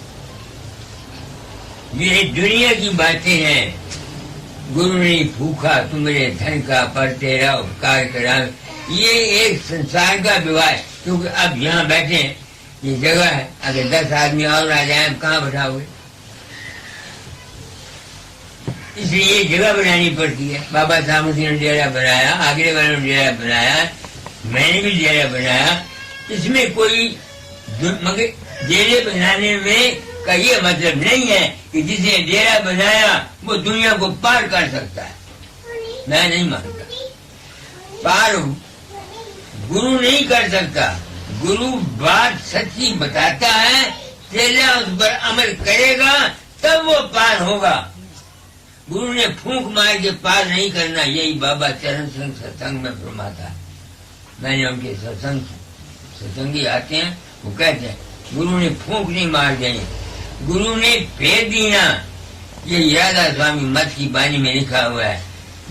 S3: یہ دنیا کی باتیں ہیں. گرو نے بھوکا تمہارے دھن کا پر تیرا اپکار کرا، یہ ایک سنسار کا وواہ ہے. کیونکہ اب یہاں بیٹھے ہیں، یہ جگہ ہے، اگر 10 آدمی اور آ جائیں کہاں بٹھاؤ گے؟ اس لیے یہ جگہ بنانی پڑتی ہے. بابا صاحب نے ڈیرا بنایا، آگرے والوں نے ڈیرا بنایا، میں نے بھی ڈیرا بنایا. اس میں کوئی مگر ڈیرے بنانے میں کا یہ مطلب نہیں ہے کہ جس نے ڈیرا بنایا وہ دنیا کو پار کر سکتا ہے. میں نہیں مانتا. پار گرو نہیں کر سکتا. گرو بات سچی بتاتا ہے، چیلا اس پر عمل کرے گا تب وہ پار ہوگا. گرو نے پھونک مار کے پار نہیں کرنا. یہی بابا چرن سنگھ ستسنگ میں فرماتا ہے. میں نے ان کے ستسنگی آتے ہیں، وہ کہتے ہیں گرو نے پھونک نہیں مار دیں، گرو نے بھیج دینا. یہ رادھا سوامی مت کی بانی میں لکھا ہوا ہے.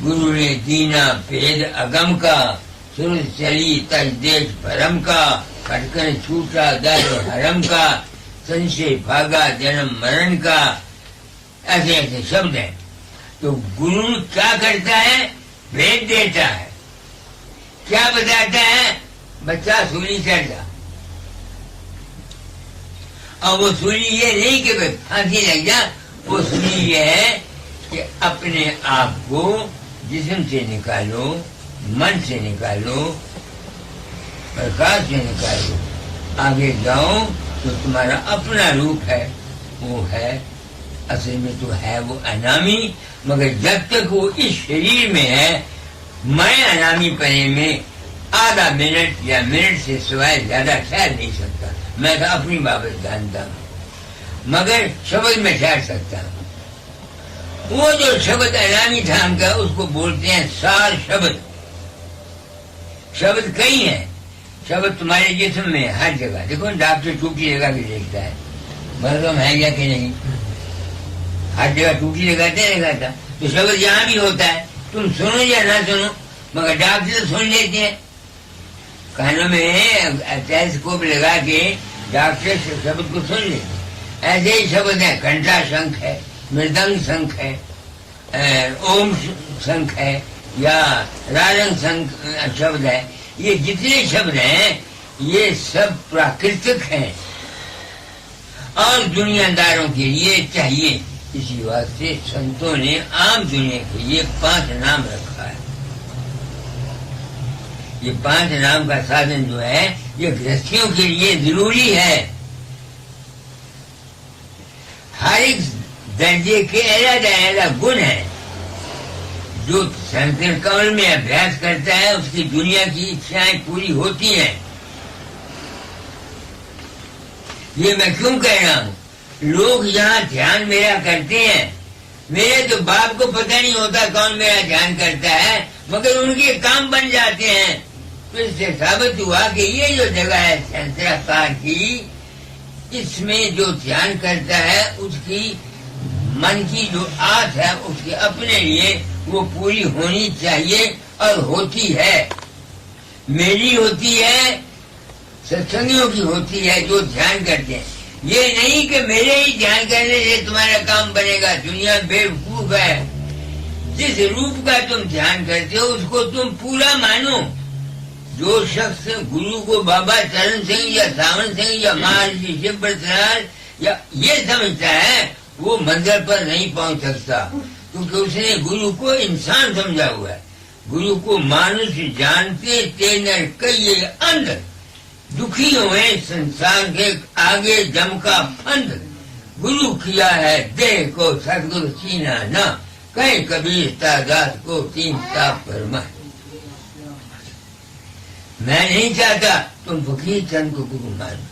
S3: گرو نے دینا بھید اگم کا، سرج چلی تجدیش بھرم کا، کھٹکن چھوٹا در حرم کا، سنشے بھاگا جنم مرن کا. ایسے ایسے شبد ہیں. تو گرو کیا کرتا ہے؟ بھیج دیتا ہے. کیا بتاتا ہے؟ بچہ سولی چڑھ جا. اور وہ سولی یہ نہیں کہ پھانسی لگ جا، وہ سولی یہ ہے کہ اپنے آپ کو جسم سے نکالو، من سے نکالو، پرکاش سے نکالو، آگے جاؤ تو تمہارا اپنا روپ ہے. وہ ہے اصل میں تو ہے وہ انامی، مگر جب تک وہ اس شریر میں ہے میں انامی پنے میں آدھا منٹ یا منٹ سے سوائے زیادہ ٹھہر نہیں سکتا. میں تو اپنی بابت جانتا ہوں، مگر شبد میں ٹھہر سکتا ہوں. وہ جو شبد انامی دھام کا اس کو بولتے ہیں سار شبد. شبد کئی ہیں. شبد تمہارے جسم میں ہر جگہ. دیکھو ڈاکٹر ٹوٹی لگا کے دیکھتا ہے معلوم ہے کیا کہ نہیں. ہر جگہ ٹوٹی لگاتا. تو شبد یہاں بھی ہوتا ہے. تم سنو یا نہ سنو مگر ڈاکٹر سن لیتے ہیں. کانوں میں ٹیلیسکوپ لگا کے ڈاکٹر شبد کو سن لیتے. ایسے ہی شبد ہیں. گھنٹا شنکھ ہے، مردنگ شنکھ ہے، اوم شنکھ ہے، یا رارنگ شنکھ شبد ہے. یہ جتنے شبد ہیں یہ سب پراکرتک ہیں اور دنیا داروں کے لیے چاہیے. اسی واسطے سنتوں نے عام دنیا کے لیے 5 نام رکھا ہے. یہ 5 نام کا سادھن جو ہے یہ گرہستھیوں کے لیے ضروری ہے. ہر ایک درجے کے علیحدہ گن ہیں. جو شنکر کمل میں ابھیاس کرتا ہے اس کی دنیا کی اچھائیں پوری ہوتی ہیں. یہ میں کیوں کہہ رہا ہوں؟ لوگ یہاں دھیان میرا کرتے ہیں. میرے تو باپ کو پتہ نہیں ہوتا کون میرا دھیان کرتا ہے مگر ان کے کام بن جاتے ہیں. تو اس سے ثابت ہوا کہ یہ جو جگہ ہے سنسراکار کی، اس میں جو دھیان کرتا ہے اس کی من کی جو آت ہے اس کے اپنے لیے وہ پوری ہونی چاہیے اور ہوتی ہے. میری ہوتی ہے، ستسنگیوں کی ہوتی ہے جو دھیان کرتے ہیں. یہ نہیں کہ میرے ہی دھیان کرنے سے تمہارا کام بنے گا. دنیا بے وقوف ہے. جس روپ کا تم دھیان کرتے ہو اس کو تم پورا مانو. جو شخص گرو کو بابا چرن سنگھ یا ساون سنگھ یا مہارشی شیو پرساد یا یہ سمجھتا ہے وہ منزل پر نہیں پہنچ سکتا، کیونکہ اس نے گرو کو انسان سمجھا ہوا ہے. گرو کو مانوش جانتے تینر کئی اندر دکھی ہوئے سنسار کے آگے جم کا پھند. گرو کیا ہے دیہ کو سدگرو چینا نہ، کہیں کبھی تعداد کو 3 تاپ فرمائے. میں نہیں چاہتا تم فقیر چند کو گرو مانو.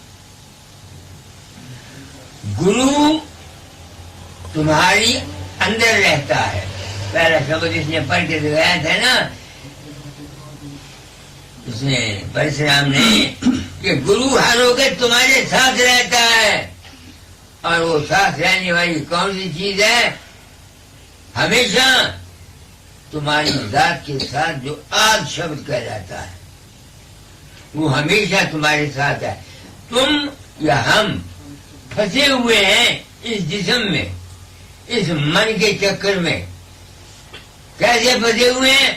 S3: گرو تمہاری اندر رہتا ہے. پہلا شبد اس نے پڑھ کے دکھایا تھا نا، اس نے پرشرام نے، کہ گرو ہر وقت تمہارے ساتھ رہتا ہے. اور وہ ساتھ رہنے والی کون سی چیز ہے؟ ہمیشہ تمہاری ذات کے ساتھ جو آد شبد کہلاتا ہے وہ ہمیشہ تمہارے ساتھ ہے. تم یا ہم پھنسے ہوئے ہیں اس جسم میں، اس من کے چکر میں. کیسے پھنسے ہوئے ہیں؟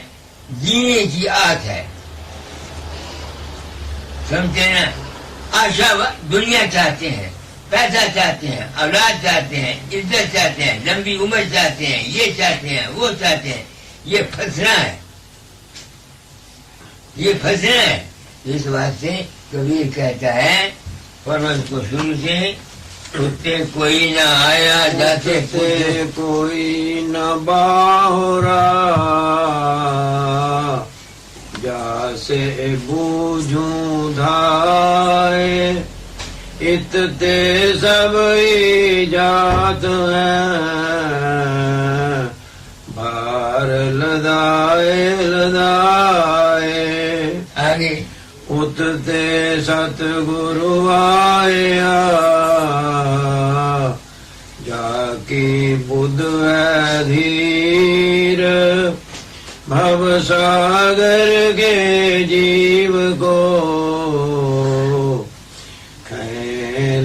S3: جینے کی آت ہے. سمجھتے نا؟ آشا دنیا چاہتے ہیں، پیسہ چاہتے ہیں، اولاد چاہتے ہیں، عزت چاہتے ہیں، لمبی عمر چاہتے ہیں، یہ چاہتے ہیں، وہ چاہتے ہیں. یہ پھنسنا ہے، یہ پھنسنا ہے. اس واسطے کبیر کہتا ہے پرمش کو شروع سے اتے کوئی نہ آیا جاتے
S2: سے کوئی نہ باہرا جاسے بوجھوں دھائے اتتے سب ایجاد ہیں بار لدائے
S3: آگے
S2: اتتے ست گرو آیا جا کی بدھ ہے دھیر بھو ساگر کے جیو کو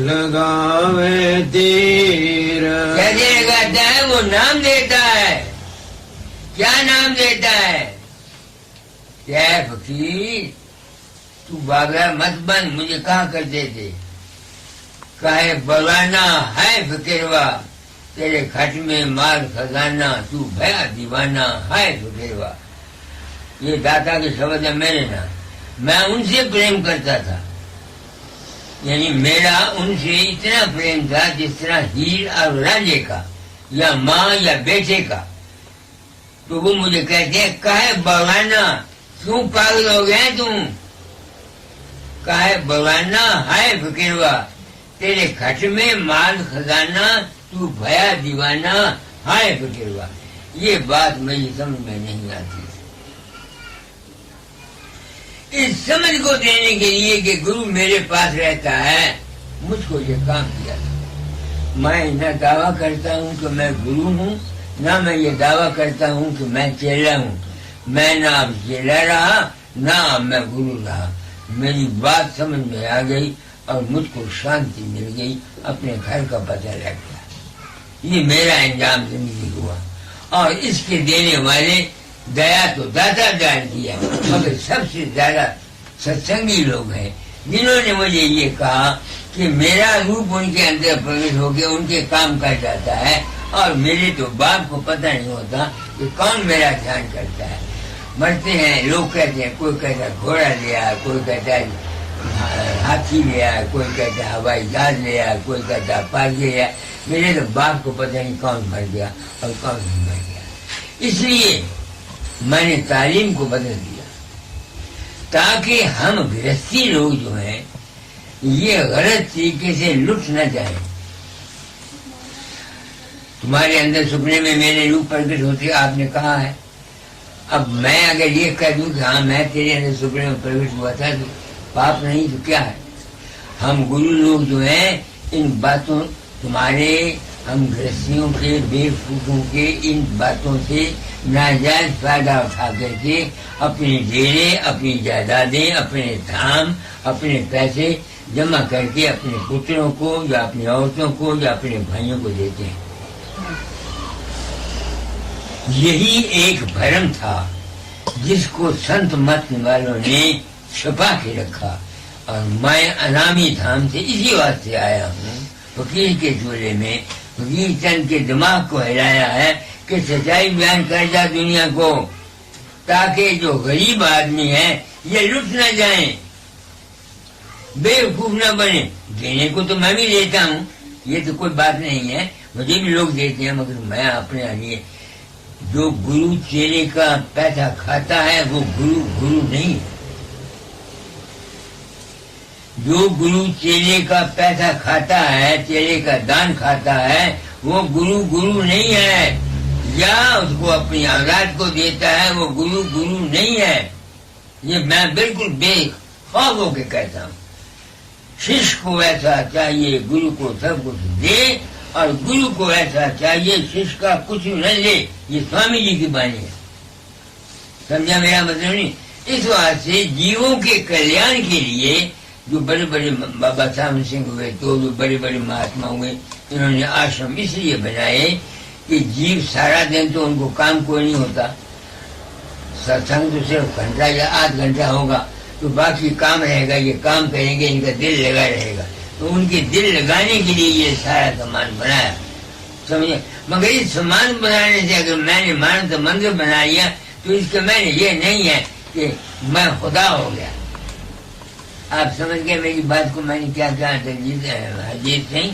S2: لگاوے تیر
S3: کیسے لگاتا ہے؟ وہ نام دیتا ہے. کیا نام دیتا ہے؟ کیا ہے فقیر تو بابا مت بن، مجھے کہا کرتے تھے کہے بلانا ہے فقیروا تیرے کھٹ میں مال خزانہ تو بھیا دیوانہ ہے فقیروا. یہ داتا کے شبد ہے میرے نام. میں ان سے پریم کرتا تھا، یعنی میرا ان سے اتنا پریم تھا جس طرح ہیر اور رانجھے کا یا ماں یا بیٹے کا. تو وہ مجھے کہتے ہیں کہے بلانا کیوں پاگل ہو گئے تم؟ کہے بلانا ہے فقیروا تیرے کھٹ میں مال خزانہ تو بھیا دیوانہ ہے فقیروا. یہ بات میری سمجھ میں نہیں آتی. اس سمجھ کو دینے کے لیے کہ گرو میرے پاس رہتا ہے مجھ کو یہ کام کیا تھا. میں نہ دعویٰ کرتا ہوں کہ میں گرو ہوں، نہ میں یہ دعویٰ کرتا ہوں کہ میں چیلا ہوں. میں نہ اب چیلا رہا نہ اب میں گرو رہا. میری بات سمجھ میں آ گئی اور مجھ کو شانتی مل گئی، اپنے گھر کا پتہ لگ گیا. یہ میرا انجام زندگی ہوا. اور اس کے دینے والے دیا تو داتا دان کیا، مگر سب سے زیادہ ستسنگی لوگ ہیں جنہوں نے مجھے یہ کہا کہ میرا روپ ان کے اندر پروش ہو کے ان کے کام کر جاتا ہے، اور میرے تو باپ کو پتہ نہیں ہوتا کہ کون میرا دھیان کرتا ہے. مرتے ہیں لوگ کہتے ہیں، کوئی کہتا ہے گھوڑا لیا، کوئی کہتا ہے ہاتھی لیا، کوئی کہتا ہے ہوائی جہاز لیا، کوئی کہتا ہے پاگے لیا. میرے تو باپ کو پتہ نہیں کون مر گیا اور کون نہیں مر گیا. اس لیے میں نے تعلیم کو بدل دیا تاکہ ہم گرہستی لوگ جو ہیں یہ غلط طریقے سے لٹ نہ جائیں. تمہارے اندر سپنے میں میرے روپ پرگٹ ہوتے آپ نے کہا ہے. اب میں اگر یہ کہہ دوں کہ ہاں میں تیرے اندر سپنے میں پرگٹ ہوا تھا تو پاپ نہیں تو کیا ہے؟ ہم گرو لوگ جو ہیں ان باتوں تمہارے ہم گرہستیوں کے بےوقوفوں کے ان باتوں سے ناجائز فائدہ اٹھا کر کے اپنے ڈیرے، اپنی جائیدادیں، اپنے دھام، اپنے پیسے جمع کر کے اپنے پتروں کو یا اپنی عورتوں کو یا اپنے بھائیوں کو دیتے ہیں. یہی ایک بھرم تھا جس کو سنت مت والوں نے چھپا کے رکھا. اور میں انامی دھام سے اسی واسطے آیا ہوں، فقیر کے چولہے میں فقیر چند کے دماغ کو ہلایا ہے کہ سچائی بیان کر جا دنیا کو، تاکہ جو غریب آدمی ہیں یہ لٹ نہ جائیں، بیوقوف نہ بنے. دینے کو تو میں بھی دیتا ہوں، یہ تو کوئی بات نہیں ہے، مجھے بھی لوگ دیتے ہیں، مگر میں اپنے لیے جو گرو چیلے کا پیسہ کھاتا ہے وہ گرو نہیں ہے. جو گرو چیلے کا پیسہ کھاتا ہے، چیلے کا دان کھاتا ہے، وہ گرو نہیں ہے. یا اس کو اپنی اولاد کو دیتا ہے وہ گرو نہیں ہے. یہ میں بالکل بے خوف ہو کے کہتا ہوں. شش کو ایسا چاہیے گرو کو سب کچھ دے، اور گرو کو ایسا چاہیے شش کا کچھ نہ لے. یہ سوامی جی کی بانی ہے. سمجھا میرا مطلب نہیں؟ اس واسطے جیووں کے کلیان کے لیے جو بڑے بڑے بابا سام سنگھ ہوئے تو جو بڑے بڑے مہاتما ہوئے انہوں نے آشرم اس لیے بنائے کہ جیو سارا دن تو ان کو کام کوئی نہیں ہوتا، ستسنگ تو صرف گھنٹہ یا آدھ گھنٹہ ہوگا، تو باقی کام رہے گا، یہ کام کریں گے، ان کا دل لگا رہے گا. تو ان کے دل لگانے کے لیے یہ سارا سامان بنایا، سمجھے. مگر اس سامان بنانے سے اگر میں نے مانت مندر بنا لیا تو اس کا میں نے یہ نہیں ہے کہ میں خدا ہو گیا. آپ سمجھ گئے میری بات کو؟ میں نے کیا کہا؟ حجیت سنگھ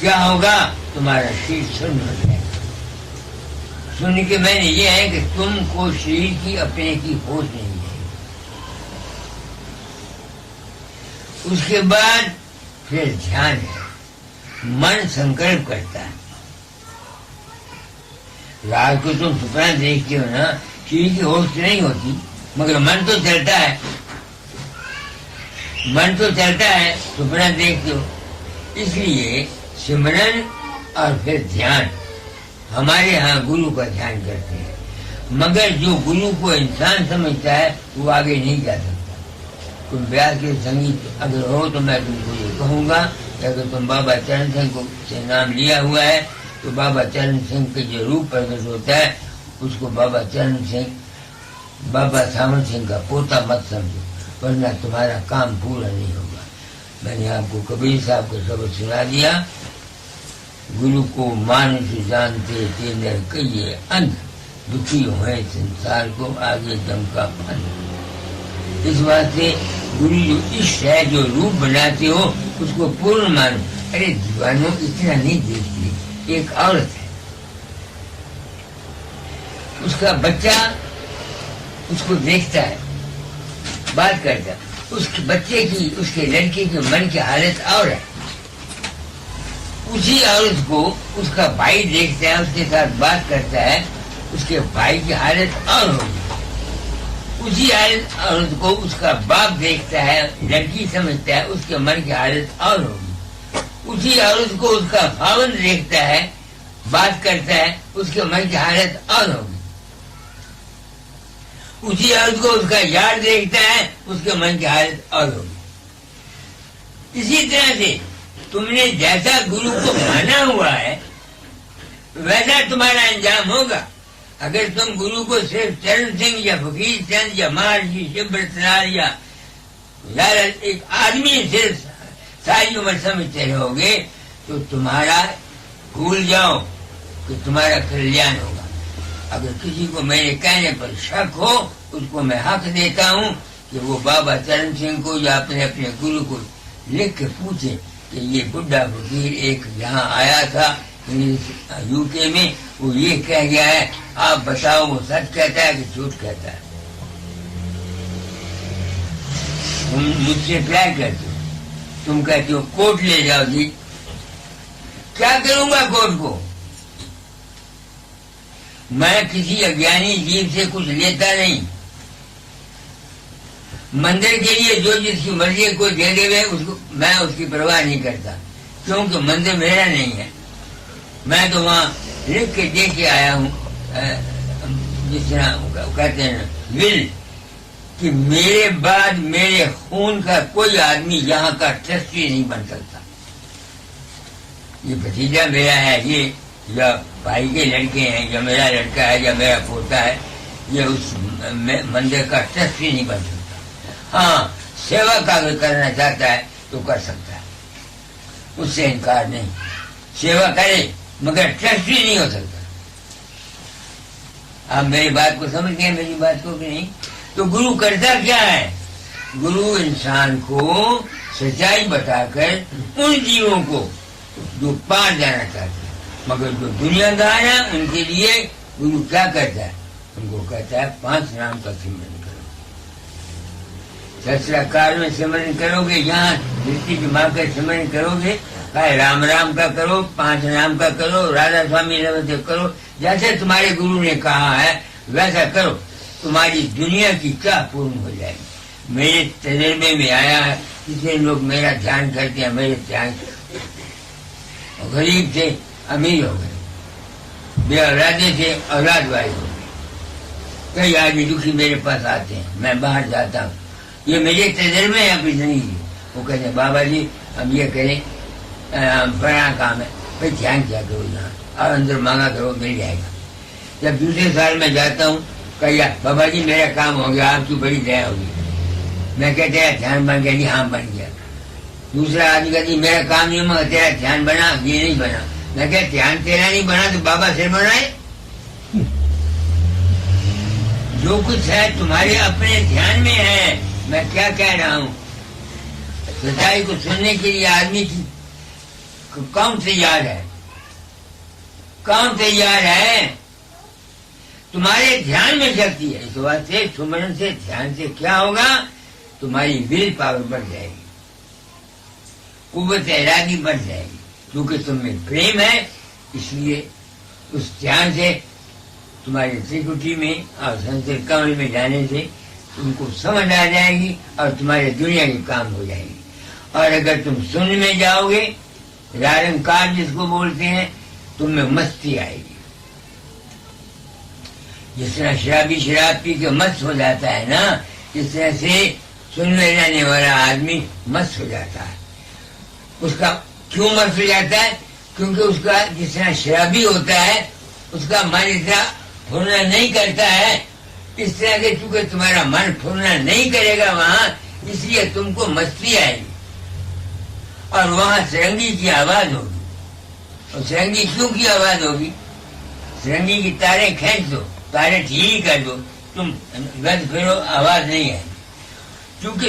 S3: کیا ہوگا؟ تمہارا شریر سن ہو جائے گا۔ سن کے میں نے یہ ہے کہ تم کو شریر کی اپنے کی ہوش نہیں ہے۔ اس کے بعد پھر دھیان ہے، من سنکلپ کرتا ہے۔ رات کو تم سپنا دیکھتے ہو نا، شریر کی ہوش نہیں ہوتی مگر من تو چلتا ہے، من تو چلتا ہے، سپنا دیکھتے ہو۔ اس لیے سمرن اور پھر دھیان، ہمارے ہاں گرو کا دھیان کرتے ہیں، مگر جو گرو کو انسان سمجھتا ہے وہ آگے نہیں جا سکتا۔ تم بیاس کے سنگیت اگر ہو تو میں تم کو یہ کہوں گا کہ اگر تم بابا چرن سنگھ کو سے نام لیا ہوا ہے تو بابا چرن سنگھ کا جو روپ پرکٹ ہوتا ہے اس کو بابا چرن سنگھ، بابا ساون سنگھ کا پوتا مت سمجھو، ورنہ تمہارا کام پورا نہیں ہوگا۔ میں نے آپ کو کبیر صاحب کا سبق سنا دیا، گرو کو مانس جانتے تیندر کئیے اندھ، دکھی ہوئے سنسار کو آگے دم کا پن۔ اس واسطے گرو جو عشق ہے، جو روپ بناتے ہو اس کو پورن مانو۔ ارے دیوانوں اتنا نہیں دیکھتی، ایک عورت ہے، اس کا بچہ اس کو دیکھتا ہے، بات کرتا ہے، اس کے بچے کی، اس کے لڑکے کے من کی حالت اور ہے۔ اسی عورت کو اس کا بھائی دیکھتا ہے، اس کے ساتھ بات کرتا ہے، اس کے بھائی کی حالت اور ہوگی۔ اسی عورت کو اس کا باپ دیکھتا ہے، لڑکی سمجھتا ہے، اس کے من کی حالت اور ہوگی۔ اسی عورت کو اس کا خاوند دیکھتا ہے، بات کرتا ہے، اس کے من کی حالت اور ہوگی۔ اسی عورت کو اس کا یار دیکھتا ہے، اس کے من کی حالت اور ہوگی۔ اسی طرح سے تم نے جیسا گرو کو مانا ہوا ہے ویسا تمہارا انجام ہوگا۔ اگر تم گرو کو صرف چرن سنگھ یا فقیر چند یا مہارشی شبرتنار یا ایک آدمی صرف ساری عمر سمجھتے رہو گے تو تمہارا بھول جاؤ کہ تمہارا کلیان ہوگا۔ اگر کسی کو میرے کہنے پر شک ہو اس کو میں حق دیتا ہوں کہ وہ بابا چرن سنگھ کو یا اپنے گرو کو لکھ کے پوچھے کہ یہ بڈھا فقیر ایک یہاں آیا تھا یو کے میں، وہ یہ کہہ گیا ہے، آپ بتاؤ وہ سچ کہتا ہے کہ جھوٹ کہتا ہے؟ تم مجھ سے پیار کرتے ہو، تم کہتے ہو کوٹ لے جاؤ جی، کیا کروں گا کوٹ کو؟ میں کسی اگیانی جیب سے کچھ لیتا نہیں۔ مندر کے لیے جو جس کی مرضی کو دے دے اس کو میں اس کی پرواہ نہیں کرتا، کیونکہ مندر میرا نہیں ہے۔ میں تو وہاں لکھ کے دے کے آیا ہوں، جس طرح کہتے ہیں ول، کہ میرے بعد میرے خون کا کوئی آدمی یہاں کا ٹرسٹی نہیں بن سکتا۔ یہ بھتیجا میرا ہے، یہ یا بھائی کے لڑکے ہیں، یا میرا لڑکا ہے، یا میرا پوتا ہے، یہ اس مندر کا ٹرسٹی نہیں بن سکتا۔ ہاں سیوا کا اگر کرنا چاہتا ہے تو کر سکتا ہے، اس سے انکار نہیں، سیوا کرے مگر ٹرسٹی نہیں ہو سکتا۔ آپ میری بات کو سمجھ گئے، میری بات کو بھی نہیں؟ تو گرو کرتا کیا ہے؟ گرو انسان کو سچائی بتا کر ان جیووں کو جو پار جانا چاہتے ہیں، مگر جو دنیا دار ہیں ان کے لیے گرو کیا کرتا ہے؟ ان کو کہتا ہے 5 نام کا سمرن کرو، سہسراکار میں سمرن کرو گے، یہاں دھرتی جما کر سمرن کرو گے، رام رام کا کرو، 5 نام کا کرو، راجا سوامی نمستے کرو، جیسے تمہارے گرو نے کہا ہے ویسا کرو، تمہاری دنیا کی چاہ پورن ہو جائے گی۔ میرے تجربے میں آیا ہے، کتنے لوگ میرا دھیان کرتے ہیں، میرے دھیان غریب تھے امیر ہو گئے، بے اولادے تھے اولاد والے ہو گئے۔ کئی آدمی دکھی میرے پاس آتے ہیں، میں باہر جاتا ہوں، یہ میرے تجربے ہیں اپنی زندگی۔ وہ کہتے ہیں بابا جی ہم یہ کریں، بڑا کام ہے، پھر دھیان کیا کرو یہاں اور اندر مانگا کرو، مل جائے گا۔ جب دوسرے سال میں جاتا ہوں، کہا بابا جی میرا کام ہو گیا، آپ کی بڑی دیا ہوگی۔ میں کہتے ہیں دھیان بن گیا جی، ہاں بن گیا۔ دوسرا آدمی کہتی میرا کام نہیں ہوا، تیرا دھیان بنا، یہ نہیں بنا۔ میں کہ دھیان تیرا نہیں بنا تو بابا سے بنائے؟ جو کچھ ہے تمہارے اپنے دھیان میں ہے۔ میں کیا کہہ رہا ہوں، سچائی کو سننے کے لیے آدمی کی کون تیار ہے؟ کون تیار ہے؟ تمہارے دھیان میں شکتی ہے. اس واسطے سمرن سے دھیان سے کیا ہوگا؟ تمہاری ول پاور بڑھ جائے گی, قوت ارادی بڑھ جائے گی, کیونکہ تم میں پریم ہے. اس لیے اس دھیان سے تمہاری تریکٹی میں اور سنسر کمل میں جانے سے تم کو سمجھ آ جائے گی اور تمہارے دنیا کے کام ہو جائیں گے. اور اگر تم سن میں جاؤ گے, رارنکار جس کو بولتے ہیں, تم میں مستی آئے گی. جس طرح شرابی شراب پی کے مست ہو جاتا ہے نا, اس طرح سے سننے جانے والا آدمی مست ہو جاتا ہے. اس کا کیوں مست ہو جاتا ہے؟ کیونکہ اس کا جس طرح شرابی ہوتا ہے اس کا من اس طرح پھرنا نہیں کرتا ہے. اس طرح سے چونکہ تمہارا من پھرنا نہیں کرے گا وہاں, اس لیے تم کو مستی آئے گی. اور وہاں سرنگی کی آواز ہوگی. اور سرنگی کیوں کی آواز ہوگی؟ سرنگی کی تاریں کھینچ دو, تاریں ٹھیک کر دو, تم گد پھرو, آواز نہیں آئے. کیونکہ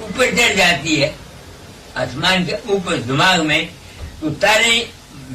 S3: اوپر چڑھ جاتی ہے آسمان کے اوپر دماغ میں, تو تاریں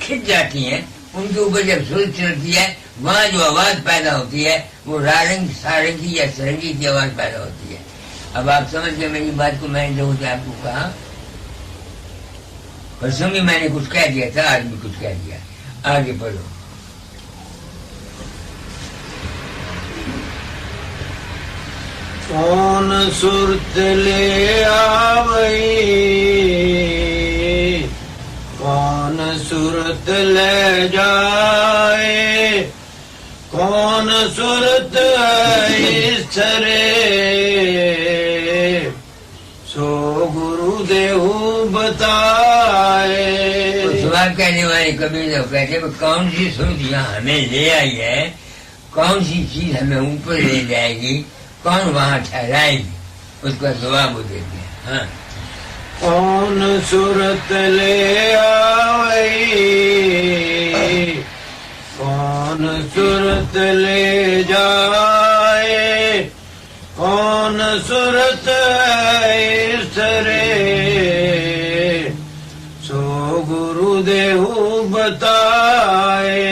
S3: کھنچ جاتی ہیں. ان کے اوپر جب سورج چلتی ہے وہاں جو آواز پیدا ہوتی ہے وہ رارنگ سارنگی یا سرنگی کی آواز پیدا ہوتی ہے. اب آپ سمجھ گئے میری بات کو. میں نے جو آپ کو کہا, پرسوں بھی میں نے کچھ کہہ دیا تھا, آج بھی کچھ کہہ دیا. آگے پڑھو.
S2: کون صورت لے آوئی, کون صورت لے جائے, کون صورت اس طرح سو گرو دیو بتائے.
S3: سوال کہنے والے کبھی تو کہتے کون سی صورت یہاں ہمیں لے آئی ہے, کون سی چیز ہمیں اوپر لے جائے گی, کون وہاں ٹھہرائے گی, اس کا جواب وہ دیتے ہیں. ہاں,
S2: کون صورت لے آئی, کون صورت لے جائے, کون صورت اس طرح سو گرو دیو بتائے.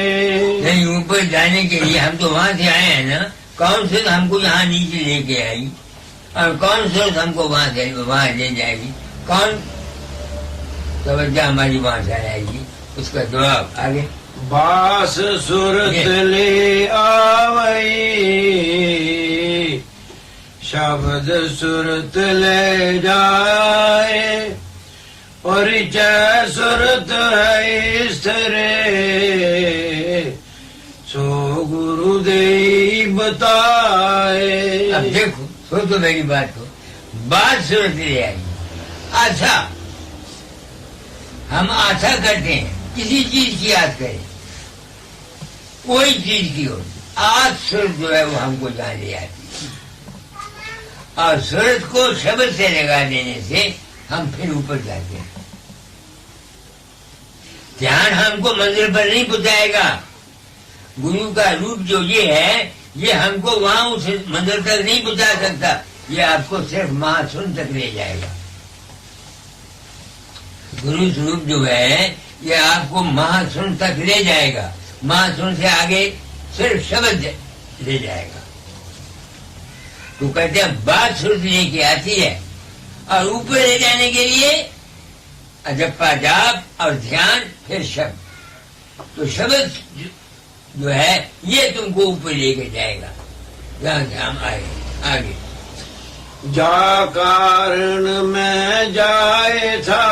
S3: نہیں, اوپر جانے کے لیے ہم تو وہاں سے آئے ہیں نا. کون صورت ہم کو یہاں نیچے لے کے آئی, اور کون صورت ہم کو وہاں لے جائے گی, کون توجہ ہماری وہاں سے آئے گی, اس کا جواب آگے.
S2: باس صورت لے آوئی, شبد صورت لے جائے, اور چہ صورت ہے اس طرح سو گرو دے بتائے.
S3: اب دیکھو, سوچو میری بات کو. بات صورت لے آئی. اچھا, ہم آسا کرتے ہیں, کسی چیز کی یاد کریں, کوئی چیز کی ہو, آج صورت جو ہے وہ ہم کو جہاں لے آتی ہے, اور صورت کو شبد سے لگا دینے سے ہم پھر اوپر جاتے ہیں. دھیان ہم کو منزل پر نہیں پہنچائے گا. گرو کا روپ جو یہ ہے, یہ ہم کو وہاں اس منزل تک نہیں پہنچا سکتا. یہ آپ کو صرف مہاسن تک لے جائے گا. گرو سوروپ جو ہے یہ آپ کو مہاسن تک لے جائے گا. مہاسن سے آگے صرف شبد لے جائے گا. تو کہتے ہیں بات سرد لے کے آتی ہے, اور اوپر لے جانے کے لیے جپا جاپ اور دھیان, پھر شبد. تو شبد جو ہے یہ تم کو اوپر لے کے جائے گا. جہاں سے ہم آئے آگے.
S2: جا کارن میں جائے تھا,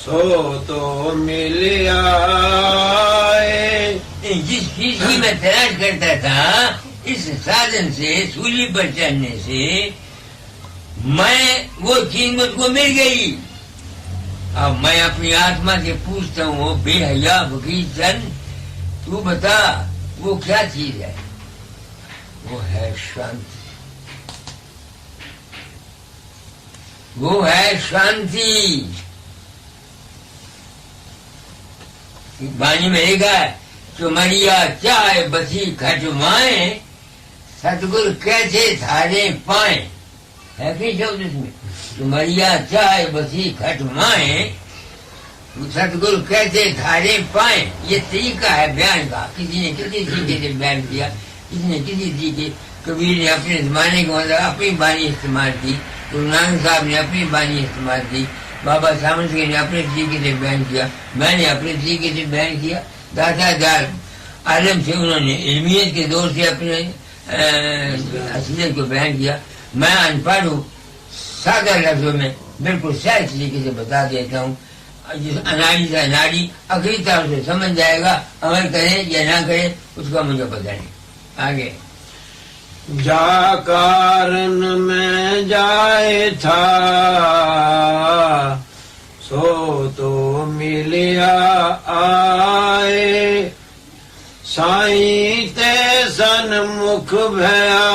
S2: سو تو مل آئے.
S3: جس چیز کی میں تلاش کرتا تھا, اس سادن سے, سولی پر چڑھنے سے میں وہ چیز مجھ کو مل گئی. اب میں اپنی آتما سے پوچھتا ہوں, بے حیا فقیر چند, تو بتا وہ کیا چیز ہے؟ وہ ہے شانتی. وہ ہے شانتی. بانی میں لکھا ہے, چمریا چاہے بسی کھٹوائیں, ستگر کیسے تھارے پائیں. ہے کہ شبد اس میں تمہاریا چائے بسی کھٹ مائیں ستگرو کیسے دھارے پائیں. یہ طریقہ ہے بیان کا. کسی نے کسی طریقے سے بیان کیا, کسی نے کسی طریقے. کبیر نے اپنے زمانے کے اندر اپنی بانی استعمال کی, گرو نانک صاحب نے اپنی بانی استعمال کی, بابا سامن سنگھ نے اپنے طریقے سے بیان کیا, میں نے اپنے طریقے سے بیان کیا. داتا جال عالم سے انہوں نے علمیت کے دور سے اپنے اصلیت کو بیان کیا. میں ان پڑھ ہوں, سادہ لفظوں میں بالکل صحیح طریقے سے بتا دیتا ہوں. جس اناڑی سے اناڑی اگلی طرح سے سمجھ جائے گا, عمل کرے یا نہ کرے اس کا مجھے پتہ نہیں. آگے
S2: جا کارن میں جائے تھا سو تو ملیا آئے سائیں تے سن مکھ بھیا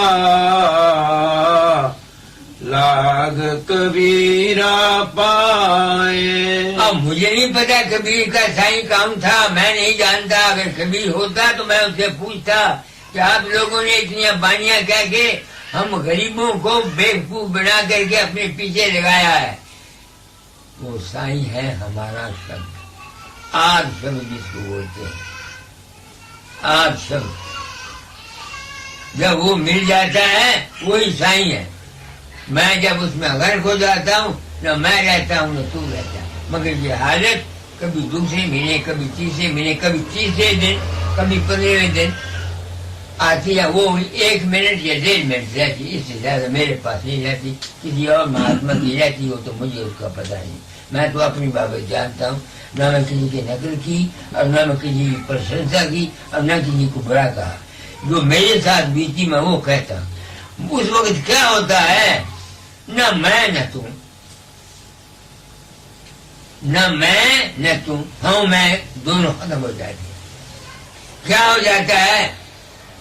S2: لاگ کبیرا پائے.
S3: اب مجھے نہیں پتا کبیر کا سائیں کام تھا, میں نہیں جانتا. اگر کبیر ہوتا تو میں اسے پوچھتا کہ آپ لوگوں نے اتنی بانیاں کہہ کے ہم غریبوں کو بیوقوف بنا کر کے اپنے پیچھے لگایا ہے. وہ سائیں ہے ہمارا شبد, آج شبد جس کو بولتے ہیں, آج شبد. جب وہ مل جاتا ہے وہی سائیں ہے. میں جب اس میں غرق ہو جاتا ہوں, نہ میں رہتا ہوں نہ تو رہتا ہے. مگر یہ حالت کبھی دوسرے مہینے, کبھی تیسرے مہینے, کبھی تیسرے دن, کبھی 15ویں دن آتی ہے. وہ 1 منٹ یا 1.5 منٹ رہتی, اس سے زیادہ میرے پاس نہیں رہتی. کسی اور مہاتما کی رہتی ہو تو مجھے اس کا پتہ نہیں. میں تو اپنی بابت جانتا ہوں, نہ میں کسی کی نقل کی اور نہ میں کسی کی پرشنسا کی اور نہ کسی کو برا کہا. جو میرے ساتھ بیتی میں وہ کہتا ہوں. اس وقت کیا ہوتا ہے, نہ میں نہ تم, نہ میں نہ تم, ہوں میں دونوں ختم ہو جاتے ہیں. کیا ہو جاتا ہے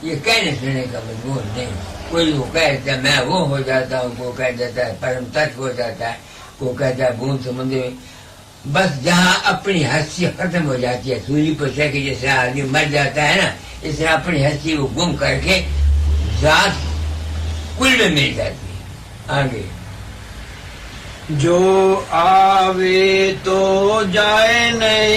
S3: یہ کہنے سننے کا مجبور نہیں. کوئی وہ کہتا ہے میں وہ ہو جاتا ہوں, کوئی کہہ دیتا ہے پرم تت ہو جاتا ہے, کوئی کہتا ہے بوند سمندر میں. بس جہاں اپنی ہستی ختم ہو جاتی ہے, سولی پر سے کہ جیسے آدمی مر جاتا ہے نا, اس طرح اپنی ہستی کو گم کر کے ذات کل میں مل جاتی ہے. آگے
S2: جو آوے تو جائے نہیں,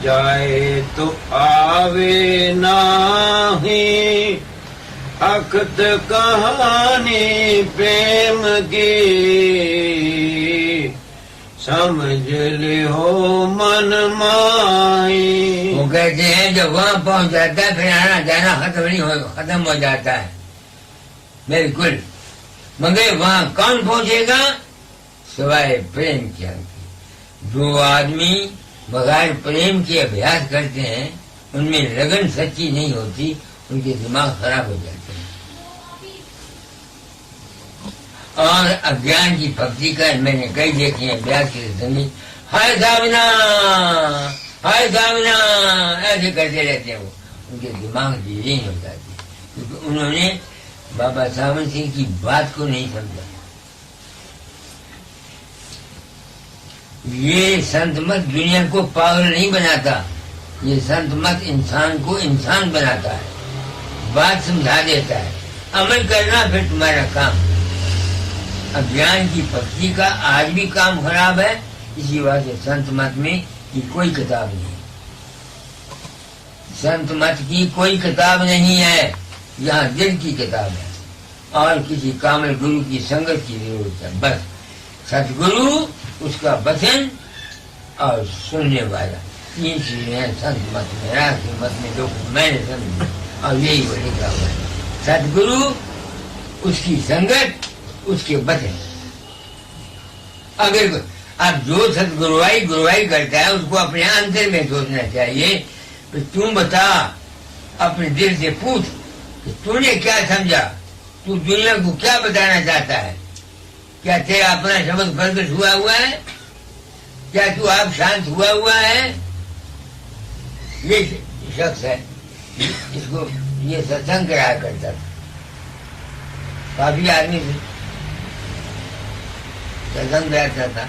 S2: جائے تو آوے نہیں. اخت کہانی پریم کی سمجھ لے ہو من مائی.
S3: وہ کہتے ہیں جب وہاں پہنچ جاتا ہے پھر آنا جانا ختم ہو جاتا ہے بالکل. مگر وہاں کون پہنچے گا سوائے پریم کیا. جو آدمی بغیر پریم کے ابھیاس کرتے ہیں ان میں لگن سچی نہیں ہوتی, ان کے دماغ خراب ہو جاتے ہیں. اور اگیان کی بھکتی کا میں نے کئی دیکھی ہیں ابھیاس کی زندگی. ہائے سامنا ہائے سامنا ایسے کرتے رہتے ہیں. وہ ان کے دماغ ڈیلین ہو جاتے ہیں کیونکہ انہوں نے بابا سامن سنگھ کی بات کو نہیں سمجھا. یہ سنت مت دنیا کو پاگل نہیں بناتا, یہ سنت مت انسان کو انسان بناتا ہے, بات سمجھا دیتا ہے. عمل کرنا پھر تمہارا کام. اب جان کی بھکتی کا آج بھی کام خراب ہے. اسی وجہ سے سنت مت میں کی کوئی کتاب نہیں, سنت مت کی کوئی کتاب نہیں ہے. یہاں دل کی کتاب ہے اور کسی کامل گرو کی سنگت کی ضرورت ہے. بس ست گرو, اس کا وچن اور سننے والا, 3 چیزیں ہیں سنت مت میں. راست مت میں جو میں نے سمجھا اور یہی وہ لکھا ہوا ہے. ست گرو, اس کی سنگت, اس کے وچن. اگر اب جو ست گروائی کرتا ہے اس کو اپنے اندر میں سوچنا چاہیے. تم بتا, اپنے دل سے پوچھ کہ تو نے کیا سمجھا, تو دنیا کو کیا بتانا چاہتا ہے. کیا تیرا اپنا شبد پرگٹ ہوا ہے, کیا تو آپ شانت ہوا ہے. یہ شخص ہے, اس کو یہ ستسنگ کرایا کرتا تھا. کافی آدمی ستسنگ کراتا تھا.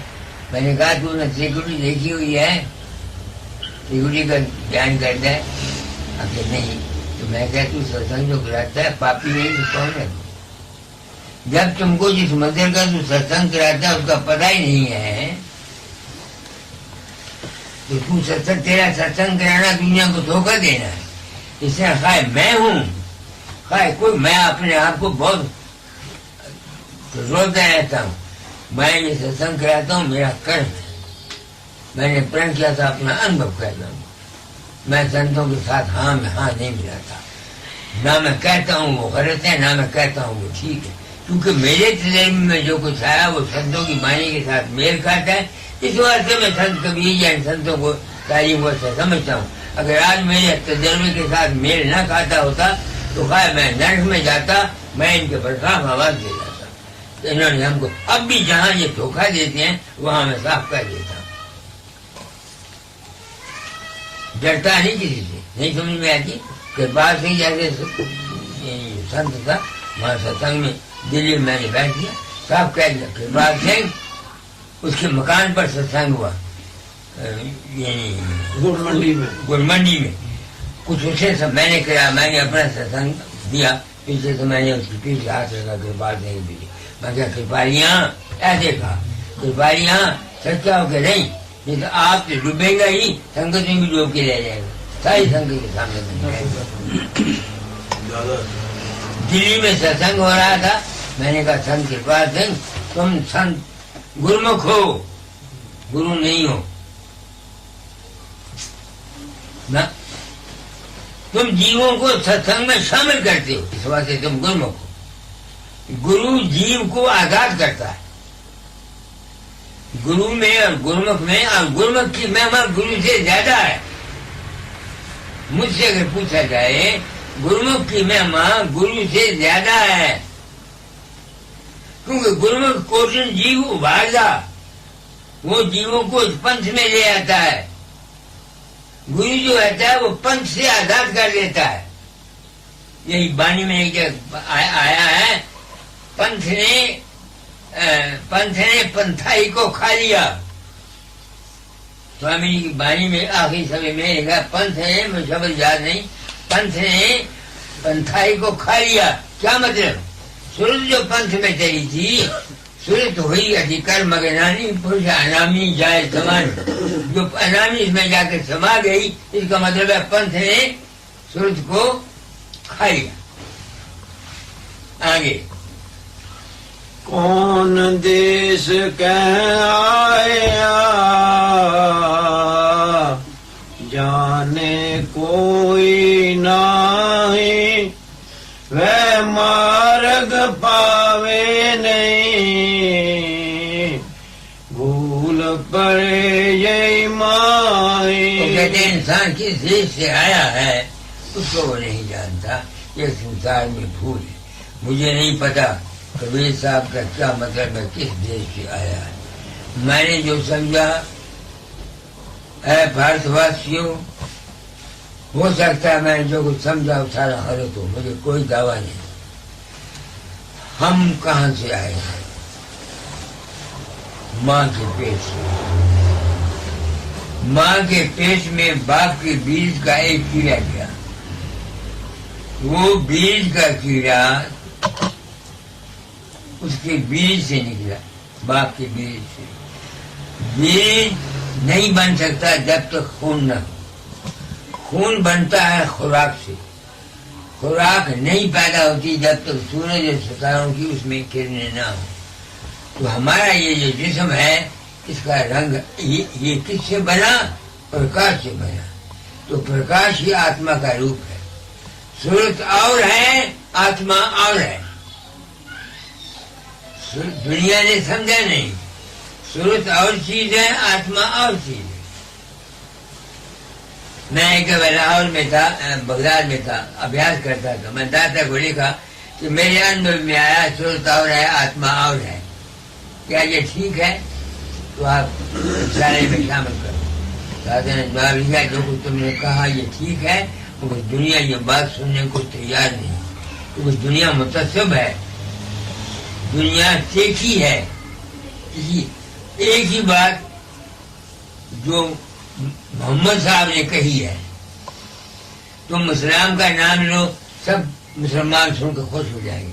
S3: میں نے کہا تو نے سیکورٹی دیکھی ہوئی ہے, سیکورٹی کا بیان کرتا ہے. اب نہیں تو میں کہتا تو ستسنگ جو کراتا ہے پاپی نہیں تو کون ہے. جب تم کو جس مندر کا تو ستسنگ کراتا ہے اس کا پتہ ہی نہیں ہے تو تیرا ستسنگ کرانا دنیا کو دھوکہ دینا ہے. اس سے خواہ میں ہوں خواہ کوئی، میں اپنے آپ کو بہت روتا رہتا ہوں. میں یہ ستسنگ کراتا ہوں، میرا کرم ہے. میں نے پرن کیا تھا، اپنا انبھو کہتا ہوں. میں سنتوں کے ساتھ ہاں میں ہاں نہیں ملاتا. نہ میں کہتا ہوں وہ غلط ہے، نہ میں کہتا ہوں وہ ٹھیک ہے، کیونکہ میرے تجربے میں جو کچھ آیا وہ سنتوں کی بانی کے ساتھ میل کھاتا ہے. اس واسطے میں سنت کبیر یا سنتوں کو تعلیم سے سمجھتا ہوں. اگر آج میرے تجربے کے ساتھ میل نہ کھاتا ہوتا تو خواہ میں نرک میں جاتا، میں ان کے برخلاف آواز دے جاتا. انہوں نے ہم کو اب بھی جہاں یہ دھوکہ دیتے ہیں وہاں میں صاف کر دیتا ہوں. ڈرتا نہیں کسی سے. نہیں سمجھ میں آتی کہ بات نہیں جیسے سنت تھا وہاں ستسنگ میں دلی میں نے بیٹھ دیا، صاف کہہ دیا کہ بات سنگھ اس کے مکان پر ستسنگ ہوا، یعنی گڑ منڈی میں. کچھ اسے سب میں نے کرا، میں نے اپنا ستسنگ دیا. پیچھے سے میں نے اس کی پیچھے ہاتھ رکھا کہ بات نہیں دی. میں کہا کرپالیاں ایسے کہا، کرپالیاں سچا ہو کہ نہیں تو آپ تو ڈوبے گا ہی، سنگت میں بھی ڈوب کے لے جائے گا. ساری سنگت کے سامنے دلی میں ستسنگ ہو رہا تھا. میں نے کہا سنت کرپال سنگھ تم سنت گرمکھ ہو، گرو نہیں ہو نا. تم جیووں کو ستسنگ میں شامل کرتے ہو، اس واسطے تم گرمکھ ہو. گرو جیو کو آزاد کرتا ہے. گرو میں اور گرمکھ میں، اور گرمکھ کی مہما گرو سے زیادہ ہے. مجھ سے اگر پوچھا جائے گرمکھ کی مہما گرو سے زیادہ ہے، کیونکہ گرمکھ کوشن جیو ابھارتا، وہ جیووں کو اس پنتھ میں لے آتا ہے. گرو جو رہتا ہے وہ پنتھ سے آزاد کر دیتا ہے. یہی بانی میں ایک آیا ہے، پنتھ نے پنتھائی کو کھا لیا. سوامی جی کی بانی میں آخری سمے میں لکھا پنتھ نے، مجھے شبد یاد نہیں، پنتھ نے پنتھائی کو کھا لیا. کیا مطلب؟ سورج جو پنتھ میں چلی تھی، سورج ہوئی ادھیکر مگنانی پروش انامی جائے سمان، جو انامی اس میں جا کے سما گئی، اس کا مطلب ہے پنتھ نے سورج کو کھا لیا. آگے
S2: کون دیس کہہ آیا جانے کوئی نہیں، وہ مارگ پاوے نہیں، بھول پڑے یہ مائی.
S3: وہ کہتے ہیں انسان کس دیش سے آیا ہے اس کو وہ نہیں جانتا. یہ سنسار میں بھول ہے. مجھے نہیں پتا کبیر صاحب کا کیا مطلب ہے کس دیش سے آیا ہے. میں نے جو سمجھا اے بھارت واسیوں، ہو سکتا ہے میں نے جو کچھ سمجھا وہ سارا غلط ہو، مجھے کوئی دعویٰ نہیں. ہم کہاں سے آئے ہیں؟ ماں کے پیٹ سے. ماں کے پیٹ میں باپ کے بیج کا ایک کیڑا گیا. وہ بیج کا کیڑا اس کے بیج سے نکلا، باپ کے بیج سے. بیج نہیں بن سکتا جب تک خون نہ ہو. خون بنتا ہے خوراک سے. خوراک نہیں پیدا ہوتی جب تک سورج اور ستاروں کی اس میں کرنیں نہ ہو. تو ہمارا یہ جو جسم ہے اس کا رنگ یہ کس سے بنا؟ پرکاش سے بنا. تو پرکاش ہی آتما کا روپ ہے. صورت اور ہے، آتما اور ہے. دنیا نے سمجھا نہیں. صورت اور چیز ہے، آتما اور چیز ہے. میں ایک لاہور میں تھا، بغداد میں تھا، ابھیاس کرتا تھا. میں داتا کو لکھا کہ میرے اندر میں آیا صورت اور ہے، آتما اور ہے. کیا یہ ٹھیک ہے؟ تو آپ سارے میں شامل کرو. دادا نے جواب لکھا جو کچھ تم نے کہا یہ ٹھیک ہے، کیونکہ دنیا یہ بات سننے کو تیار نہیں. کیونکہ دنیا متصب ہے، دنیا دیکھی ہے. ایک ہی بات جو محمد صاحب نے کہی ہے، تم اسلام کا نام لو، سب مسلمان سن کے خوش ہو جائیں گے.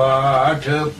S2: 8